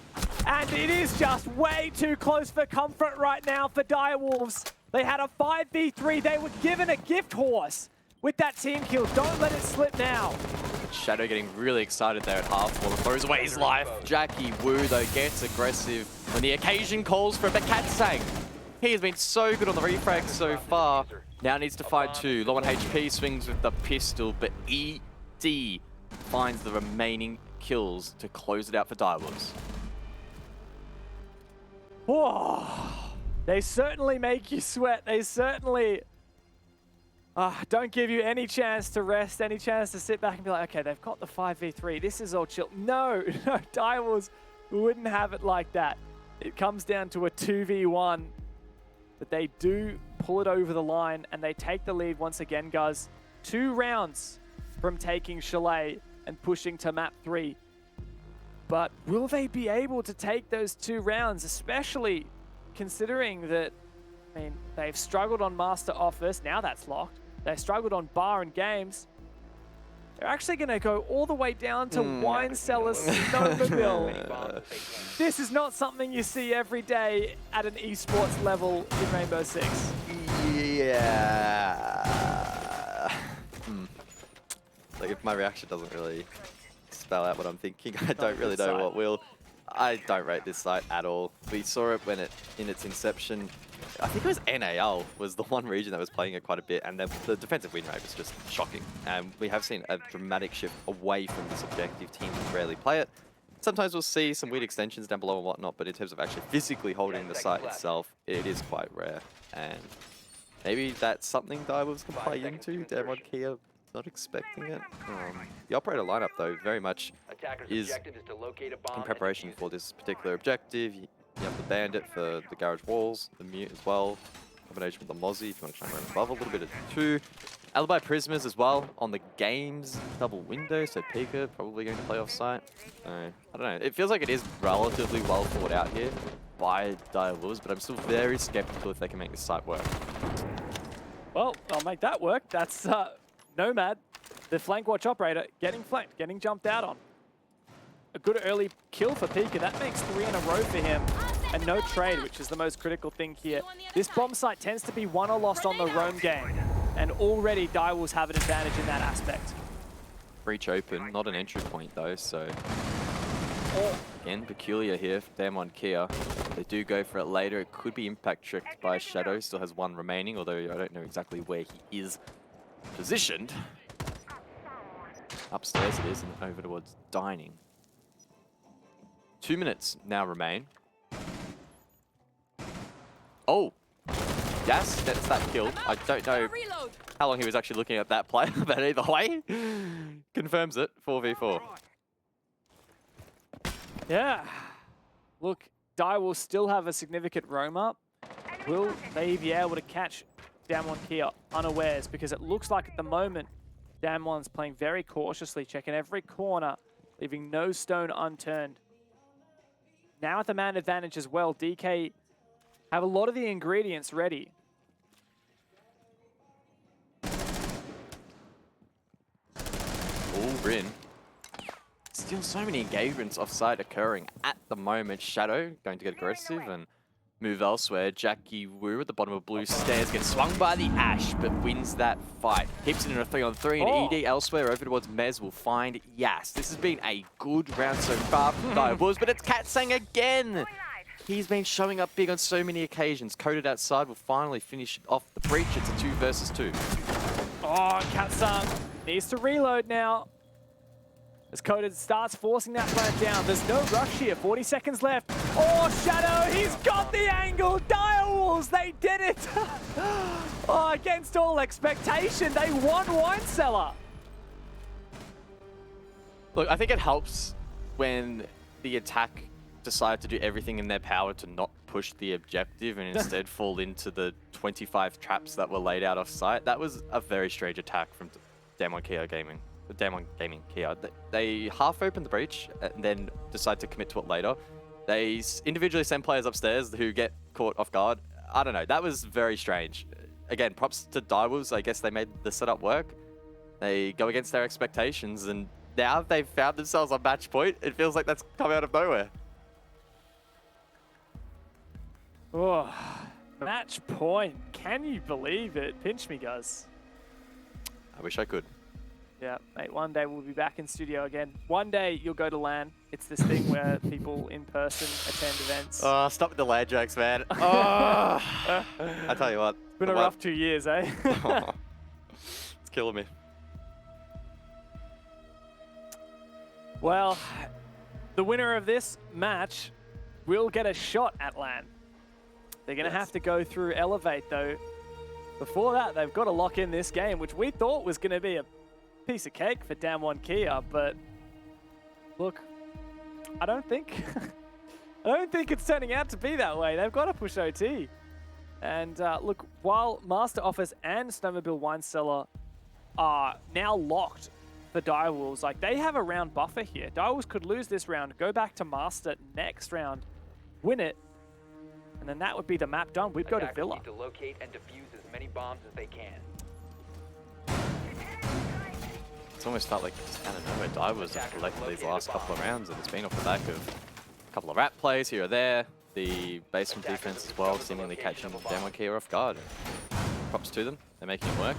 and it is just way too close for comfort right now for Direwolves. They had a 5v3. They were given a gift horse with that team kill. Don't let it slip now. Shadow getting really excited there at half wall and throws away his life. Jackie Wu, though, gets aggressive when the occasion calls for it. But Katsang, he has been so good on the refrag so far. Now needs to find 2. Low on HP, swings with the pistol, but ED finds the remaining kills to close it out for Direwolves. Whoa. They certainly make you sweat. They certainly Don't give you any chance to rest, any chance to sit back and be like, okay, they've got the 5v3. This is all chill. No, no, Direwolves wouldn't have it like that. It comes down to a 2v1, but they do pull it over the line and they take the lead once again, guys. 2 rounds from taking Chalet and pushing to map 3. But will they be able to take those 2 rounds, especially considering that, I mean, they've struggled on Master Office. Now that's locked. They struggled on Bar and Games. They're actually going to go all the way down to Wine Cellar Snowmobile. This is not something you see every day at an esports level in Rainbow Six. Yeah. Like, if my reaction doesn't really spell out what I'm thinking, I don't really know what will. I don't rate this site at all. We saw it when in its inception. I think it was NAL was the one region that was playing it quite a bit, and the defensive win rate was just shocking. And we have seen a dramatic shift away from this objective. Teams rarely play it. Sometimes we'll see some weird extensions down below and whatnot, but in terms of actually physically holding the site itself, it is quite rare. And maybe that's something Direwolves can play into. Damwon Kia not expecting it. The operator lineup, though, very much is in preparation for this particular objective. You have the Bandit for the garage walls, the Mute as well. Combination with the Mozzie if you want to try and run above, a little bit of 2. Alibi Prismas as well on the games double window, so Pika probably going to play off site. I don't know. It feels like it is relatively well thought out here by Direwolves, but I'm still very skeptical if they can make this site work. Well, I'll make that work. That's Nomad, the flank watch operator, getting flanked, getting jumped out on. A good early kill for Pika. That makes 3 in a row for him. And no trade, which is the most critical thing here. This bomb site tends to be won or lost on the roam game. And already Direwolves have an advantage in that aspect. Breach open, not an entry point though, so... Again, peculiar here for Damwon Kia. They do go for it later. It could be impact tricked by Shadow. Still has 1 remaining, although I don't know exactly where he is positioned. Upstairs it is, and over towards dining. 2 minutes now remain. Oh! Yes, that's that kill. I don't know how long he was actually looking at that play, but either way, confirms it, 4v4. Yeah. Look, will still have a significant roam up. Will they be able to catch Damwon Kia unawares? Because it looks like at the moment, Damwon's playing very cautiously, checking every corner, leaving no stone unturned. Now at the man advantage as well, DK have a lot of the ingredients ready. All Rin. Still so many engagements offside occurring at the moment. Shadow going to get aggressive and move elsewhere. Jackie Wu at the bottom of blue stairs gets swung by the Ash, but wins that fight. Keeps it in a 3-on-3, and ED elsewhere over towards Mez will find Yas. This has been a good round so far for Direwolves, but it's Katsang again. He's been showing up big on so many occasions. Coded outside will finally finish off the breach. It's a 2 versus 2. Oh, Katsang needs to reload now. As Coded starts forcing that plant down. There's no rush here. 40 seconds left. Oh, Shadow, he's got the angle. Direwolves, they did it. Oh, against all expectation, they won Wine Cellar. Look, I think it helps when the attack decide to do everything in their power to not push the objective and instead fall into the 25 traps that were laid out off site. That was a very strange attack from Damwon Kia Gaming. Damwon Gaming Kia. They half open the breach and then decide to commit to it later. They individually send players upstairs who get caught off guard. I don't know. That was very strange. Again, props to Direwolves. I guess they made the setup work. They go against their expectations, and now they've found themselves on match point. It feels like that's come out of nowhere. Oh, match point. Can you believe it? Pinch me, guys. I wish I could. Yeah, mate, one day we'll be back in studio again. One day you'll go to LAN. It's this thing where people in person attend events. Oh, stop with the LAN jokes, man. Oh, I tell you what. It's been a rough 2 years, eh? It's killing me. Well, the winner of this match will get a shot at LAN. They're going to have to go through Elevate, though. before that, they've got to lock in this game, which we thought was going to be a piece of cake for Damwon Kia, but look, I don't think it's turning out to be that way. They've got to push OT. And look, while Master Office and Snowmobile Wine Cellar are now locked for Direwolves, like they have a round buffer here. Direwolves could lose this round, go back to Master next round, win it, and then that would be the map done. We'd go to Attackers Villa. need to locate and defuse as many bombs as they can. It's almost felt like just out of nowhere, Direwolves have collected these last couple of rounds, and it's been off the back of a couple of rat plays here or there. The basement defense as well, seemingly catching Damwon Kia off guard. Props to them, they're making it work.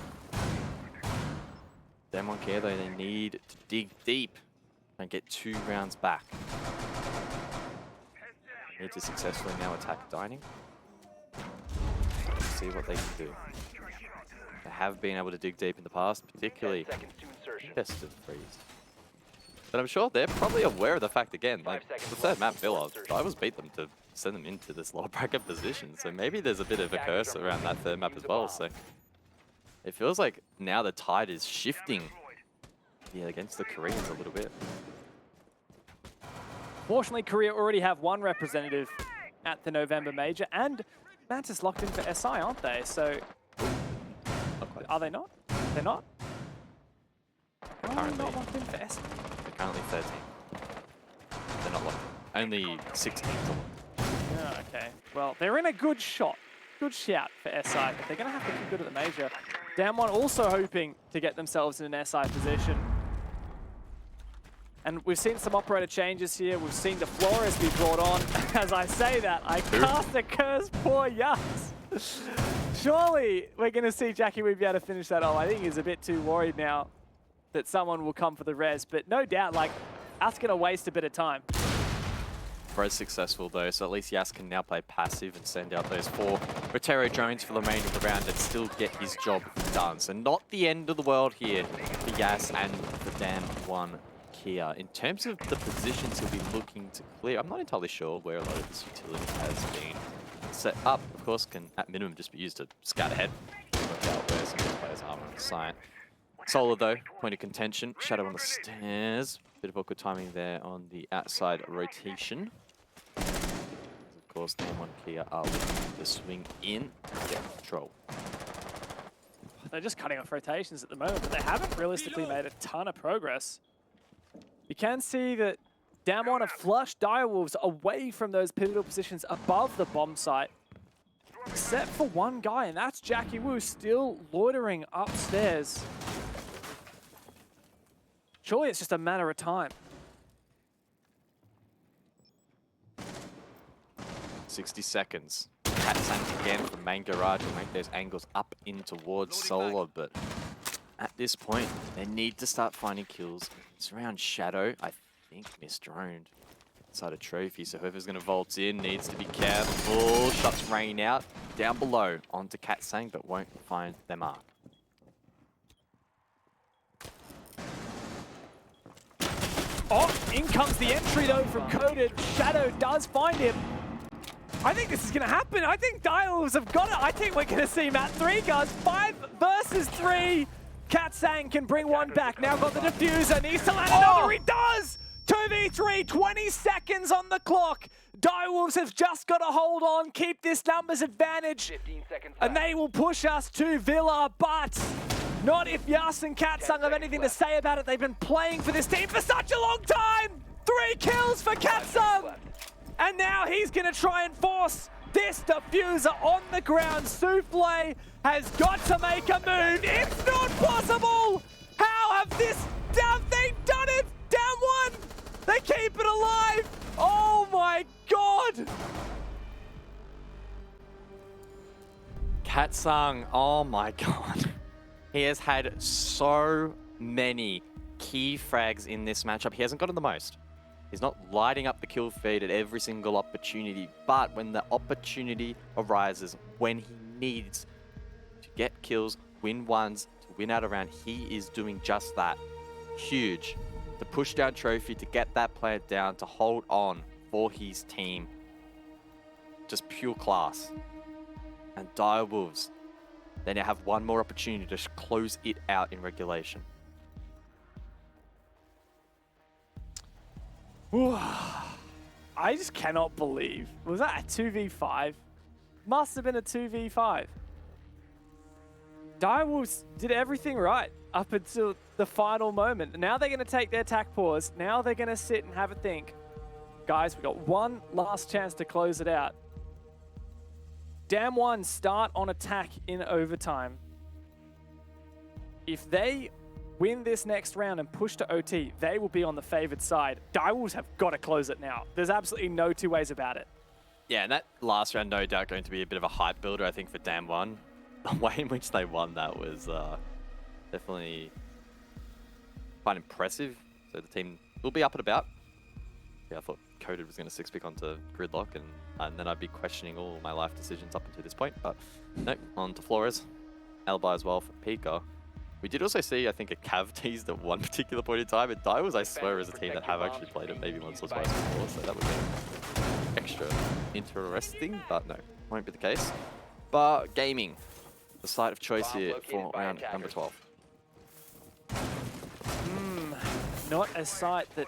Damwon Kia though, they need to dig deep and get 2 rounds back. Need to successfully now attack dining. See what they can do. They have been able to dig deep in the past, particularly best of 3s. But I'm sure they're probably aware of the fact again, like the third map Villa, Direwolves beat them to send them into this lower bracket position. So maybe there's a bit of a curse around that third map as well. So it feels like now the tide is shifting against the Koreans a little bit. Fortunately, Korea already have one representative at the November Major, and Mantis locked in for SI, aren't they? So, are they not? They're not? Currently, not locked in for SI? They're currently 13. They're not locked in. Only 16. Oh, okay. Well, they're in a good shot. Good shout for SI, but they're going to have to keep good at the Major. Damwon also hoping to get themselves in an SI position. And we've seen some operator changes here. We've seen the Flores be brought on. As I say that, I cast a curse, poor Yas. Surely we're going to see Jackie Wu be able to finish that off. I think he's a bit too worried now that someone will come for the res. But no doubt, like, that's going to waste a bit of time. Res successful though, so at least Yas can now play passive and send out those 4 Rotero drones for the remainder of the round and still get his job done. So not the end of the world here for Yas and for Damwon Kia. In terms of the positions he'll be looking to clear, I'm not entirely sure where a lot of this utility has been set up. Of course, can at minimum just be used to scout ahead. Work out where some of the players are on the site. Solar though, point of contention. Shadow on the stairs. Bit of awkward timing there on the outside rotation. Of course, Damwon Kia are looking to swing in and get control. They're just cutting off rotations at the moment, but they haven't realistically made a ton of progress. You can see that Damwon have flushed Direwolves away from those pivotal positions above the bomb site, except for one guy, and that's Jackie Wu still loitering upstairs. Surely it's just a matter of time. 60 seconds. Cat Sank again from main garage will make those angles up in towards Solar, but at this point, they need to start finding kills. It's around Shadow, I think misdroned inside a trophy, so whoever's going to vault in needs to be careful. Shots rain out down below onto Cat Sang, but won't find their mark. Oh, in comes the entry though from Coded. Shadow does find him. I think this is going to happen. I think Direwolves have got it. I think we're going to see map 3, guys. 5 versus 3. Cat Sang can bring one back. Now got the diffuser. Needs to land another. He does! 2v3, 20 seconds on the clock. Direwolves have just got to hold on, keep this numbers advantage. 15 seconds And left. they will push us to Villa, but not if Yas and Cat Sang have anything to say about it. They've been playing for this team for such a long time. 3 kills for Cat Sang. And now he's going to try and force this diffuser on the ground. Souffle has got to make a move. It's not possible. How have they done it? Damwon, they keep it alive. Oh my God. Cat Sang, oh my God. He has had so many key frags in this matchup. He hasn't gotten the most. He's not lighting up the kill feed at every single opportunity, but when the opportunity arises, when he needs to get kills, win ones, to win out a round, he is doing just that. Huge. The push down trophy, to get that player down, to hold on for his team. Just pure class. And Direwolves, They now have one more opportunity to close it out in regulation. I just cannot believe. Was that a 2v5? Must have been a 2v5. Direwolves did everything right up until the final moment. Now they're going to take their attack pause. Now they're going to sit and have a think. Guys, we've got one last chance to close it out. Damwon start on attack in overtime. If they win this next round and push to OT, they will be on the favored side. Direwolves have got to close it now. There's absolutely no two ways about it. Yeah, and that last round, no doubt, going to be a bit of a hype builder, I think, for Damwon. The way in which they won that was definitely quite impressive. So the team will be up and about. Yeah, I thought Coded was going to 6-pick onto Gridlock, and then I'd be questioning all my life decisions up until this point. But no, on to Flores. Alibi as well for Pika. We did also see, I think, a Cav teased at one particular point in time. And Direwolves, I swear, is a team that have actually played it maybe once or twice before, so that would be extra interesting, but no, won't be the case. But gaming, the site of choice here for round number 12. Not a site that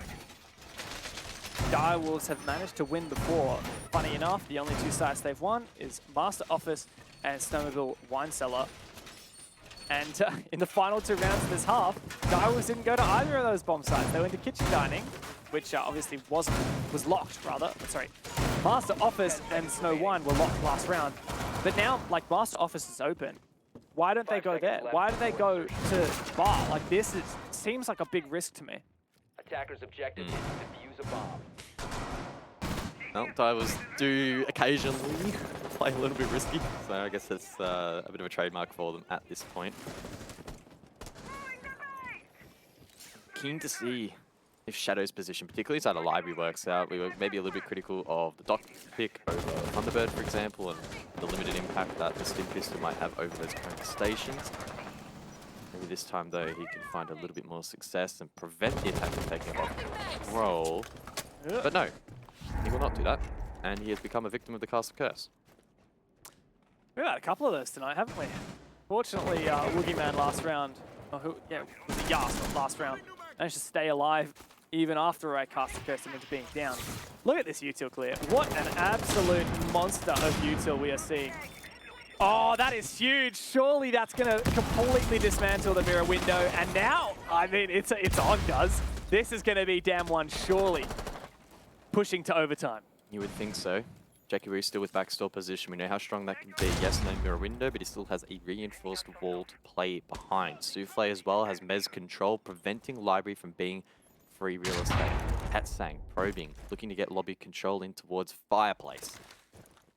Direwolves have managed to win before. Funny enough, the only two sites they've won is Master Office and Snowmobile Wine Cellar. And in the final 2 rounds of this half, Direwolves didn't go to either of those bomb sites. They went to Kitchen Dining, which obviously was locked, rather. Sorry. Master Office and Snow Wine were locked last round. But now, like, Master Office is open. Why don't they go there? Why do they go to Bar? Like, this seems like a big risk to me. Attackers' objective is to defuse a bomb. Well, Direwolves do occasionally play a little bit risky, so I guess it's a bit of a trademark for them at this point. Keen to see if Shadow's position, particularly inside a library, works out. We were maybe a little bit critical of the Doc pick over Thunderbird, for example, and the limited impact that the Stim Pistol might have over those current stations. Maybe this time, though, he can find a little bit more success and prevent the attack from taking off control. But no, he will not do that, and he has become a victim of the Castle Curse. We've had a couple of those tonight, haven't we? Fortunately, Woogieman last round, was it Yas, not last round, managed to stay alive even after I cast the curse into being down. Look at this util clear. What an absolute monster of util we are seeing. Oh, that is huge. Surely that's going to completely dismantle the mirror window. And now, I mean, it's on, guys. This is going to be Damwon surely pushing to overtime. You would think so. Jackie Roo still with backstore position. We know how strong that can be. Yes, no mirror window, but he still has a reinforced wall to play behind. Souffle as well has Mez control, preventing Library from being free real estate. Hatsang probing, looking to get lobby control in towards Fireplace.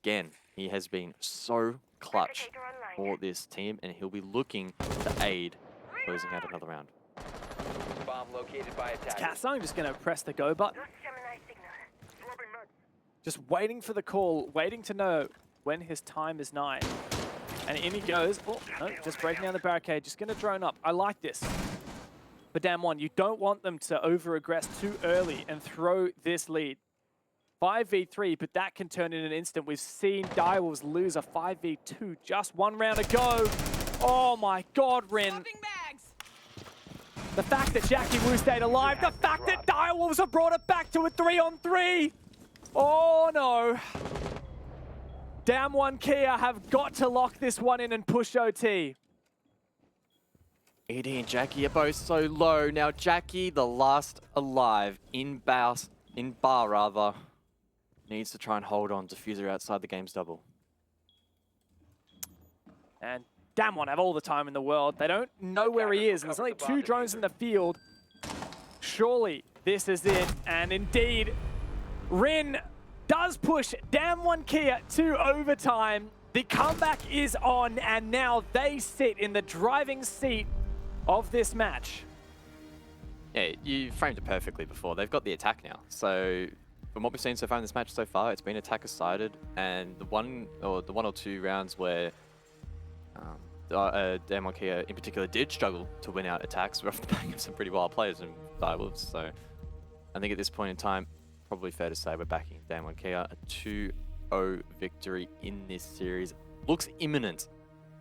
Again, he has been so clutch for this team, and he'll be looking to aid closing out another round. Bomb located by attackers. Hatsang just going to press the go button. Just waiting for the call, waiting to know when his time is nigh. And in he goes. Oh, no, just breaking down the barricade, just going to drone up. I like this. But Damwon, you don't want them to over-aggress too early and throw this lead. 5v3, but that can turn in an instant. We've seen Direwolves lose a 5v2, just 1 round to go. Oh my God, Rin. The fact that Jackie Wu stayed alive, the fact that Direwolves have brought it back to a 3-on-3. Oh no. Damwon Kia have got to lock this one in and push OT. ED and Jackie are both so low. Now Jackie, the last alive in bar, needs to try and hold on. Diffuser outside the game's double. And Damwon have all the time in the world. They don't know where he is, and there's only 2 drones in the field. Surely this is it, and indeed, Rin does push Damwon Kia to overtime. The comeback is on, and now they sit in the driving seat of this match. Yeah, you framed it perfectly before. They've got the attack now. So from what we've seen so far in this match so far, it's been attacker-sided, and the one or two rounds where Damwon Kia in particular did struggle to win out attacks were off the back of some pretty wild players in Direwolves. So I think at this point in time, probably fair to say we're backing Damwon Kia. A 2-0 victory in this series looks imminent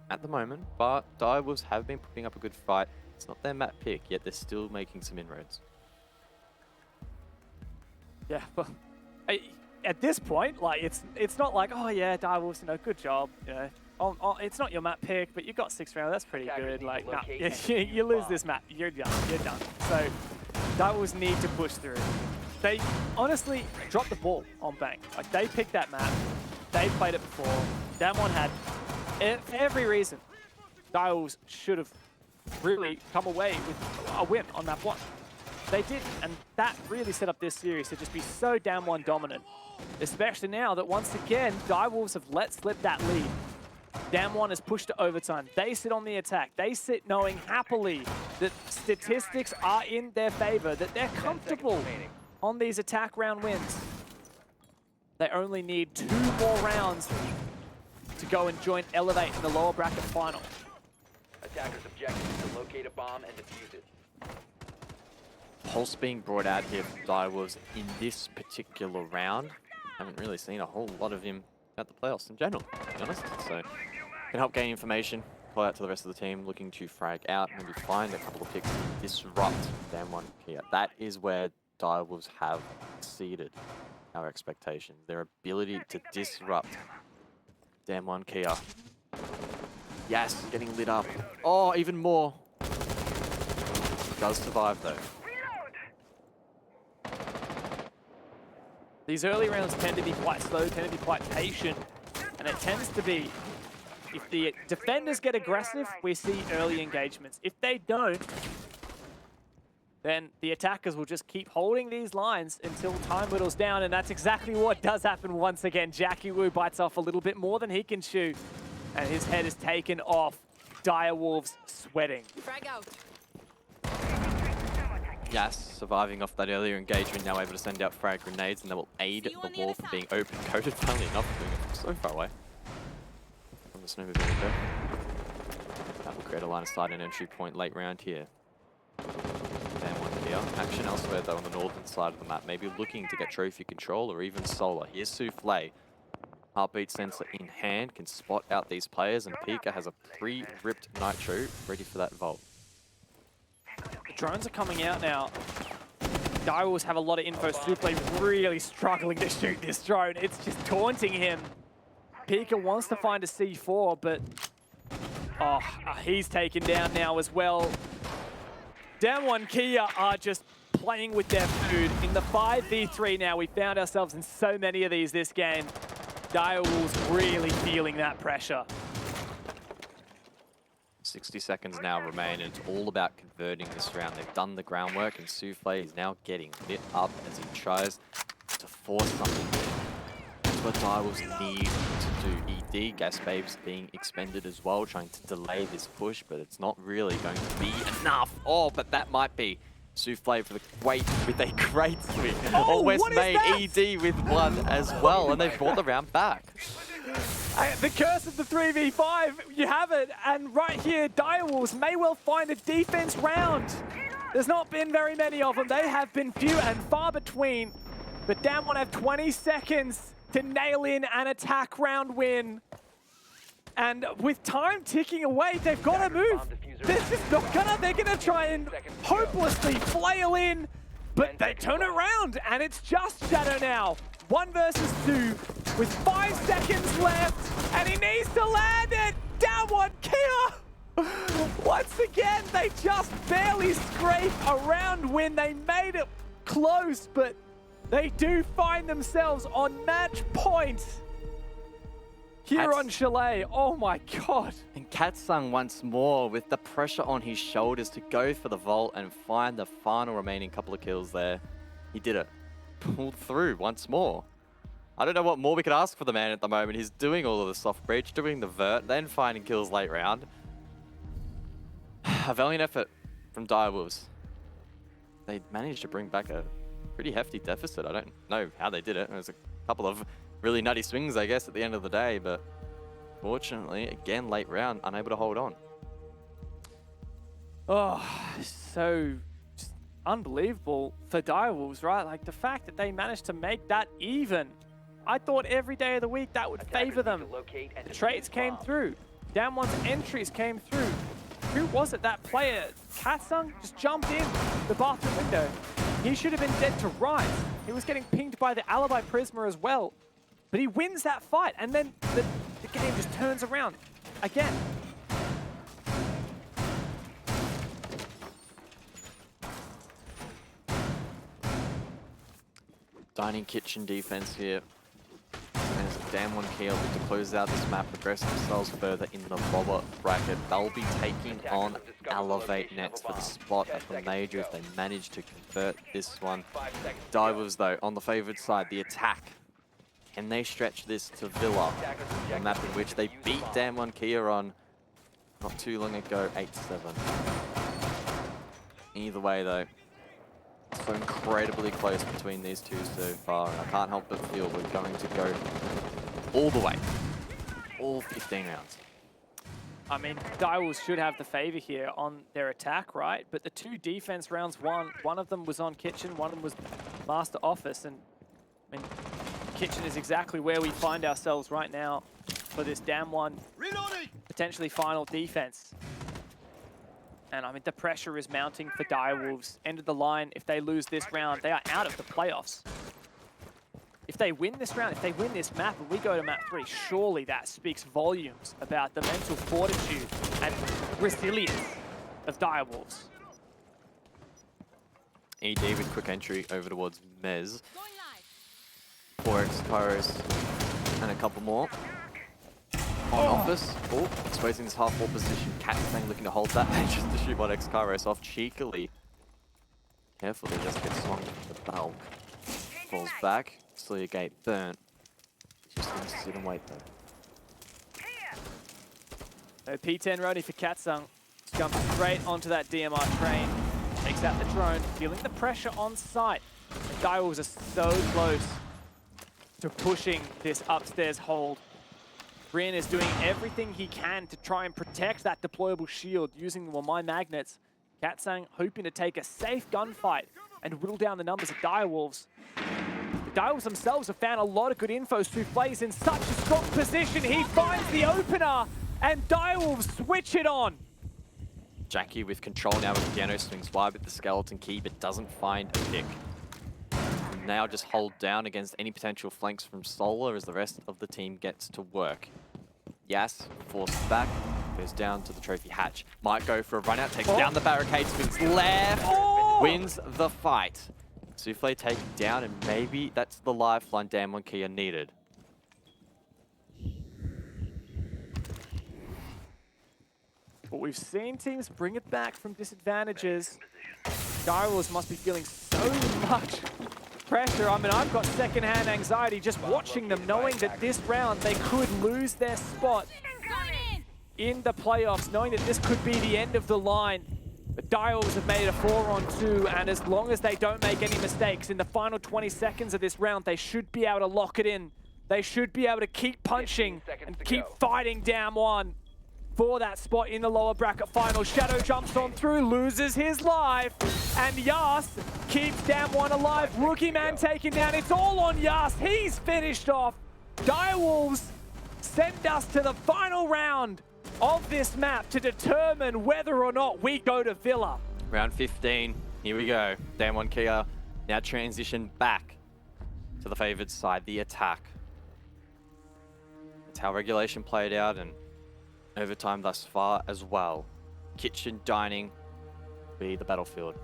at the moment, but Direwolves have been putting up a good fight. It's not their map pick, yet they're still making some inroads. Yeah, well, at this point, like it's not like, oh yeah, Direwolves, you know, good job, you know. It's not your map pick, but you got 6th round. That's pretty good. Like, nah, you lose this map, you're done. You're done. So, Direwolves need to push through. They honestly dropped the ball on Bank. Like, they picked that map. They played it before. Damwon had every reason. Direwolves should have really come away with a win on map 1. They didn't, and that really set up this series to just be so Damwon dominant. Especially now that once again, Direwolves have let slip that lead. Damwon is pushed to overtime. They sit on the attack. They sit knowing happily that statistics are in their favor, that they're comfortable on these attack round wins. They only need 2 more rounds to go and join Elevate in the lower bracket final. Attackers' objective is to locate a bomb and defuse it. Pulse being brought out here for Direwolves in this particular round. Haven't really seen a whole lot of him at the playoffs in general, to be honest. So can help gain information, call out to the rest of the team looking to frag out, maybe find a couple of picks and disrupt Damwon Kia. That is where Direwolves have exceeded our expectations. Their ability to disrupt Damwon Kia. Yes, getting lit up. Oh, even more. Does survive though. These early rounds tend to be quite slow, tend to be quite patient, and it tends to be, if the defenders get aggressive, we see early engagements. If they don't, then the attackers will just keep holding these lines until time whittles down, and that's exactly what does happen once again. Jackie Wu bites off a little bit more than he can chew, and his head is taken off. Direwolves sweating. Frag out. Yes, surviving off that earlier engagement, now able to send out frag grenades, and that will aid the wall from being open-coated. Funnily enough, doing it from so far away from the snowmobile window. That will create a line of sight and entry point late round here. Damwon Kia. Action elsewhere though on the northern side of the map, maybe looking to get trophy control or even solar. Here's Souffle. Heartbeat sensor in hand, can spot out these players, and Pika has a pre-ripped Nitro ready for that vault. The drones are coming out now. Direwolves have a lot of info. Souffle really struggling to shoot this drone. It's just taunting him. Pika wants to find a C4, but he's taken down now as well. Damwon Kia are just playing with their food. In the 5v3 now, we found ourselves in so many of these this game. Direwolves really feeling that pressure. 60 seconds now remain, and it's all about converting this round. They've done the groundwork, and Souffle is now getting lit up as he tries to force something. That's what Direwolves need to do. ED, Gas Babes being expended as well, trying to delay this push, but it's not really going to be enough. Oh, but that might be Souffle for the with a great swing. Almost made ED with one as well, and they've brought the round back. The curse of the 3v5, you have it, and right here, Direwolves may well find a defense round. There's not been very many of them. They have been few and far between, but Damwon have 20 seconds to nail in an attack round win. And with time ticking away, they've got to move. They're just not gonna, they're gonna try and hopelessly flail in, but they turn it around, and it's just Shadow now. 1 versus 2 with 5 seconds left, and he needs to land it. Damwon Kia! Once again, they just barely scrape a round win. They made it close, but they do find themselves on match point here on Chalet. Oh my god. And Katsung once more with the pressure on his shoulders to go for the vault and find the final remaining couple of kills there. He did it. Pulled through once more. I don't know what more we could ask for the man at the moment. He's doing all of the soft breach, doing the vert, then finding kills late round. A valiant effort from Direwolves. They managed to bring back a pretty hefty deficit. I don't know how they did it. It was a couple of really nutty swings, I guess, at the end of the day, but fortunately, again, late round, unable to hold on. Oh, so just unbelievable for Direwolves, right? Like the fact that they managed to make that even. I thought every day of the week that would favor them. The trades came through. Damwon's entries came through. Who was it? That player, Katsung, just jumped in the bathroom window. He should have been dead to rights. He was getting pinged by the Alibi Prisma as well. But he wins that fight, and then the game just turns around again. Dining kitchen defense here. As Damwon Kia look to close out this map, progress themselves further in the lower bracket. They'll be taking on Elevate next for the spot at the major if they manage to convert this one. Direwolves though, on the favoured side, the attack. Can they stretch this to Villa? A map in which they beat Damwon Kia on not too long ago, 8-7. Either way though, so incredibly close between these two so far, and I can't help but feel we're going to go all the way, all 15 rounds. I mean, Direwolves should have the favor here on their attack, right? But the two defense rounds, one of them was on Kitchen, one of them was Master Office, and I mean, Kitchen is exactly where we find ourselves right now for this Damwon potentially final defense. And I mean, the pressure is mounting for Direwolves. End of the line, if they lose this round, they are out of the playoffs. If they win this round, if they win this map and we go to map 3, surely that speaks volumes about the mental fortitude and resilience of Direwolves. ED with quick entry over towards Mez. 4x Kairos and a couple more. On Office, exposing this half-wall position. Katsung looking to hold that, just to shoot one X Kairos off cheekily. Carefully, just gets swung from the bulk. Falls back, Slayer Gate burnt. Just gonna sit and wait though. So P10 Rody for Katsung. Jumps straight onto that DMR train. Takes out the drone, feeling the pressure on site. The Direwolves are so close to pushing this upstairs hold. Brian is doing everything he can to try and protect that deployable shield using the my magnets. Katsung hoping to take a safe gunfight and whittle down the numbers of Direwolves. The Direwolves themselves have found a lot of good info. Souffle's in such a strong position. He finds the opener and Direwolves switch it on. Jackie with control now with Piano swings wide with the skeleton key but doesn't find a pick. Now just hold down against any potential flanks from Solar as the rest of the team gets to work. Yas forced back, goes down to the trophy hatch. Might go for a run out, takes down the barricade, swings left, wins the fight. Souffle taken down, and maybe that's the lifeline Damwon Kia needed. But we've seen teams bring it back from disadvantages. Direwolves must be feeling so much pressure. I mean, I've got secondhand anxiety just watching them, knowing that this round they could lose their spot in the playoffs, knowing that this could be the end of the line. But Direwolves have made it a 4-on-2, and as long as they don't make any mistakes in the final 20 seconds of this round, they should be able to lock it in. They should be able to keep punching and keep fighting Damwon for that spot in the lower bracket final. Shadow jumps on through, loses his life, and Yas keeps Damwon alive. Rookie man taken down. It's all on Yas. He's finished off. Direwolves send us to the final round of this map to determine whether or not we go to Villa. Round 15, here we go. Damwon Kia now transition back to the favoured side, the attack. That's how regulation played out, and overtime thus far as well. Kitchen dining be the battlefield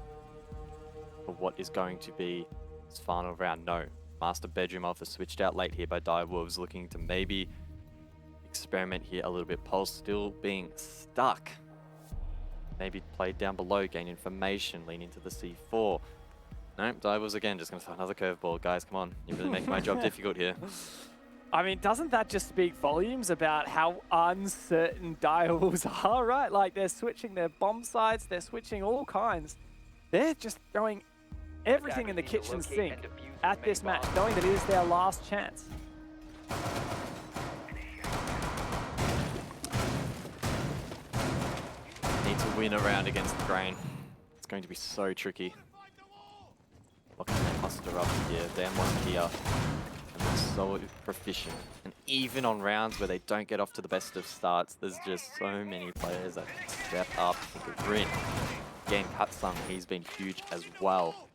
for what is going to be this final round. No, Master Bedroom Office switched out late here by Direwolves, looking to maybe experiment here a little bit. Pulse still being stuck. Maybe played down below, gain information, lean into the C4. No, Direwolves again, just going to throw another curveball. Guys, come on. You're really making my job difficult here. I mean, doesn't that just speak volumes about how uncertain Direwolves are, right? Like, they're switching their bomb sites, they're switching all kinds. They're just throwing everything in the kitchen sink at this match, knowing that it is their last chance. Need to win a round against the grain. It's going to be so tricky. Locking the cluster up here. Damwon Kia. And so proficient. And even on rounds where they don't get off to the best of starts, there's just so many players that step up to the rim. Again, Katsung, he's been huge as well.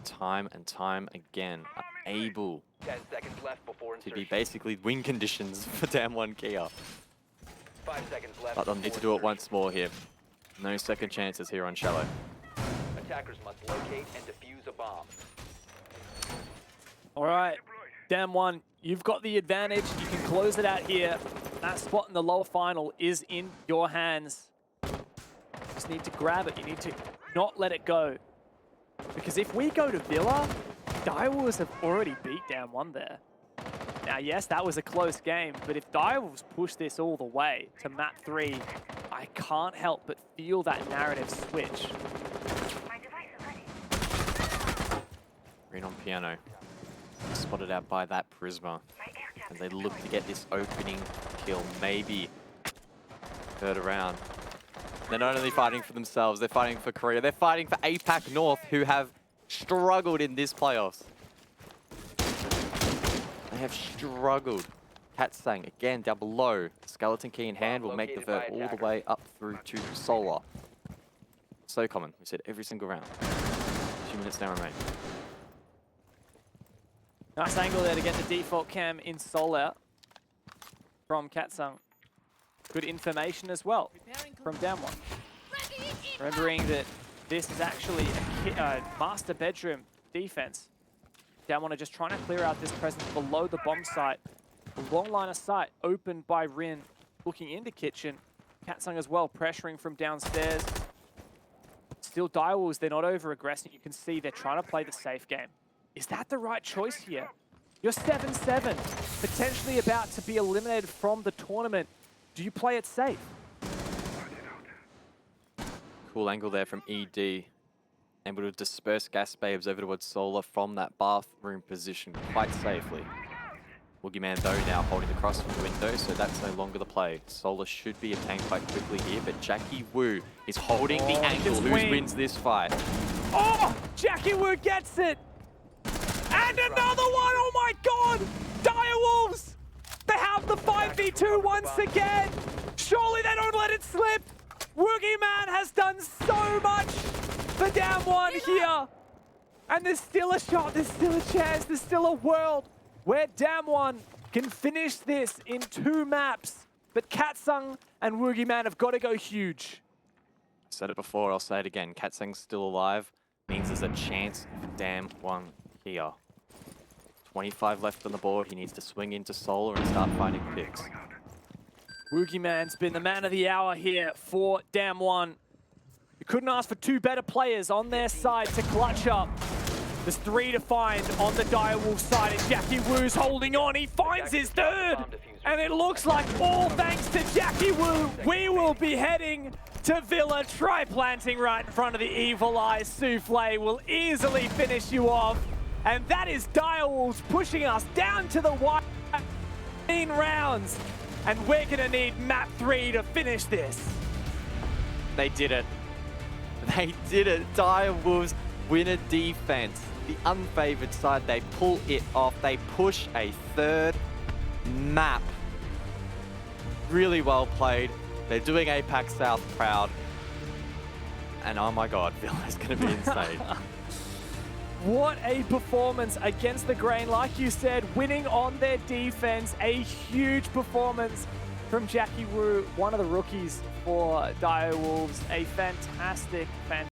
Time and time again, are able 10 seconds left before to insertion. be basically win conditions for Damwon Kia. 5 seconds left. But they'll need to do it once more here. No second chances here on Chalet. Attackers must locate and defuse a bomb. All right, Damwon, you've got the advantage. You can close it out here. That spot in the lower final is in your hands. You just need to grab it. You need to not let it go. Because if we go to Villa, Direwolves have already beat Damwon there. Now, yes, that was a close game, but if Direwolves push this all the way to map 3, I can't help but feel that narrative switch. Green on piano. Spotted out by that Prisma. As they look to get this opening kill, maybe third around. They're not only fighting for themselves, they're fighting for Korea. They're fighting for APAC North, who have struggled in this playoffs. They have struggled. Katsang, again, down below. Skeleton key in hand will make the vert all the way up through to Solar. So common. We said every single round. 2 minutes now remain. Nice angle there to get the default cam in Solar from Katsung. Good information as well from Damwon. Remembering that this is actually a master bedroom defense. Damwon are just trying to clear out this presence below the bomb site. A long line of sight opened by Rin, looking into kitchen. Katsung as well, pressuring from downstairs. Still Direwolves, they're not over-aggressing. You can see they're trying to play the safe game. Is that the right choice here? You're 7-7, potentially about to be eliminated from the tournament. Do you play it safe? Cool angle there from ED. Able to disperse gas babes over towards Solar from that bathroom position quite safely. Boogeyman though now holding the cross from the window, so that's no longer the play. Solar should be obtained quite quickly here, but Jackie Wu is holding the angle. Who wins this fight? Oh! Jackie Wu gets it! And another one! Oh my god! Direwolves! They have the 5v2 once again! Surely they don't let it slip! Boogeyman has done so much for Damwon here! And there's still a shot, there's still a chance, there's still a world where Damwon can finish this in 2 maps. But Katsung and Boogeyman have got to go huge. Said it before, I'll say it again. Katsung's still alive, means there's a chance for Damwon Kia. 25 left on the board, he needs to swing into Solar and start finding picks. Boogeyman's been the man of the hour here for Damwon. You couldn't ask for 2 better players on their side to clutch up. There's 3 to find on the Direwolves side, and Jackie Wu's holding on. He finds his 3rd, and it looks like all thanks to Jackie Wu, we will be heading to Villa. Try planting right in front of the Evil Eye. Souffle will easily finish you off. And that is Direwolves pushing us down to the wire. 15 rounds. And we're going to need map 3 to finish this. They did it. They did it. Direwolves win a defense. The unfavored side, they pull it off. They push a 3rd map. Really well played. They're doing APAC South proud. And oh my god, Villa's going to be insane. What a performance against the grain. Like you said, winning on their defense. A huge performance from Jackie Wu, one of the rookies for Direwolves. A fantastic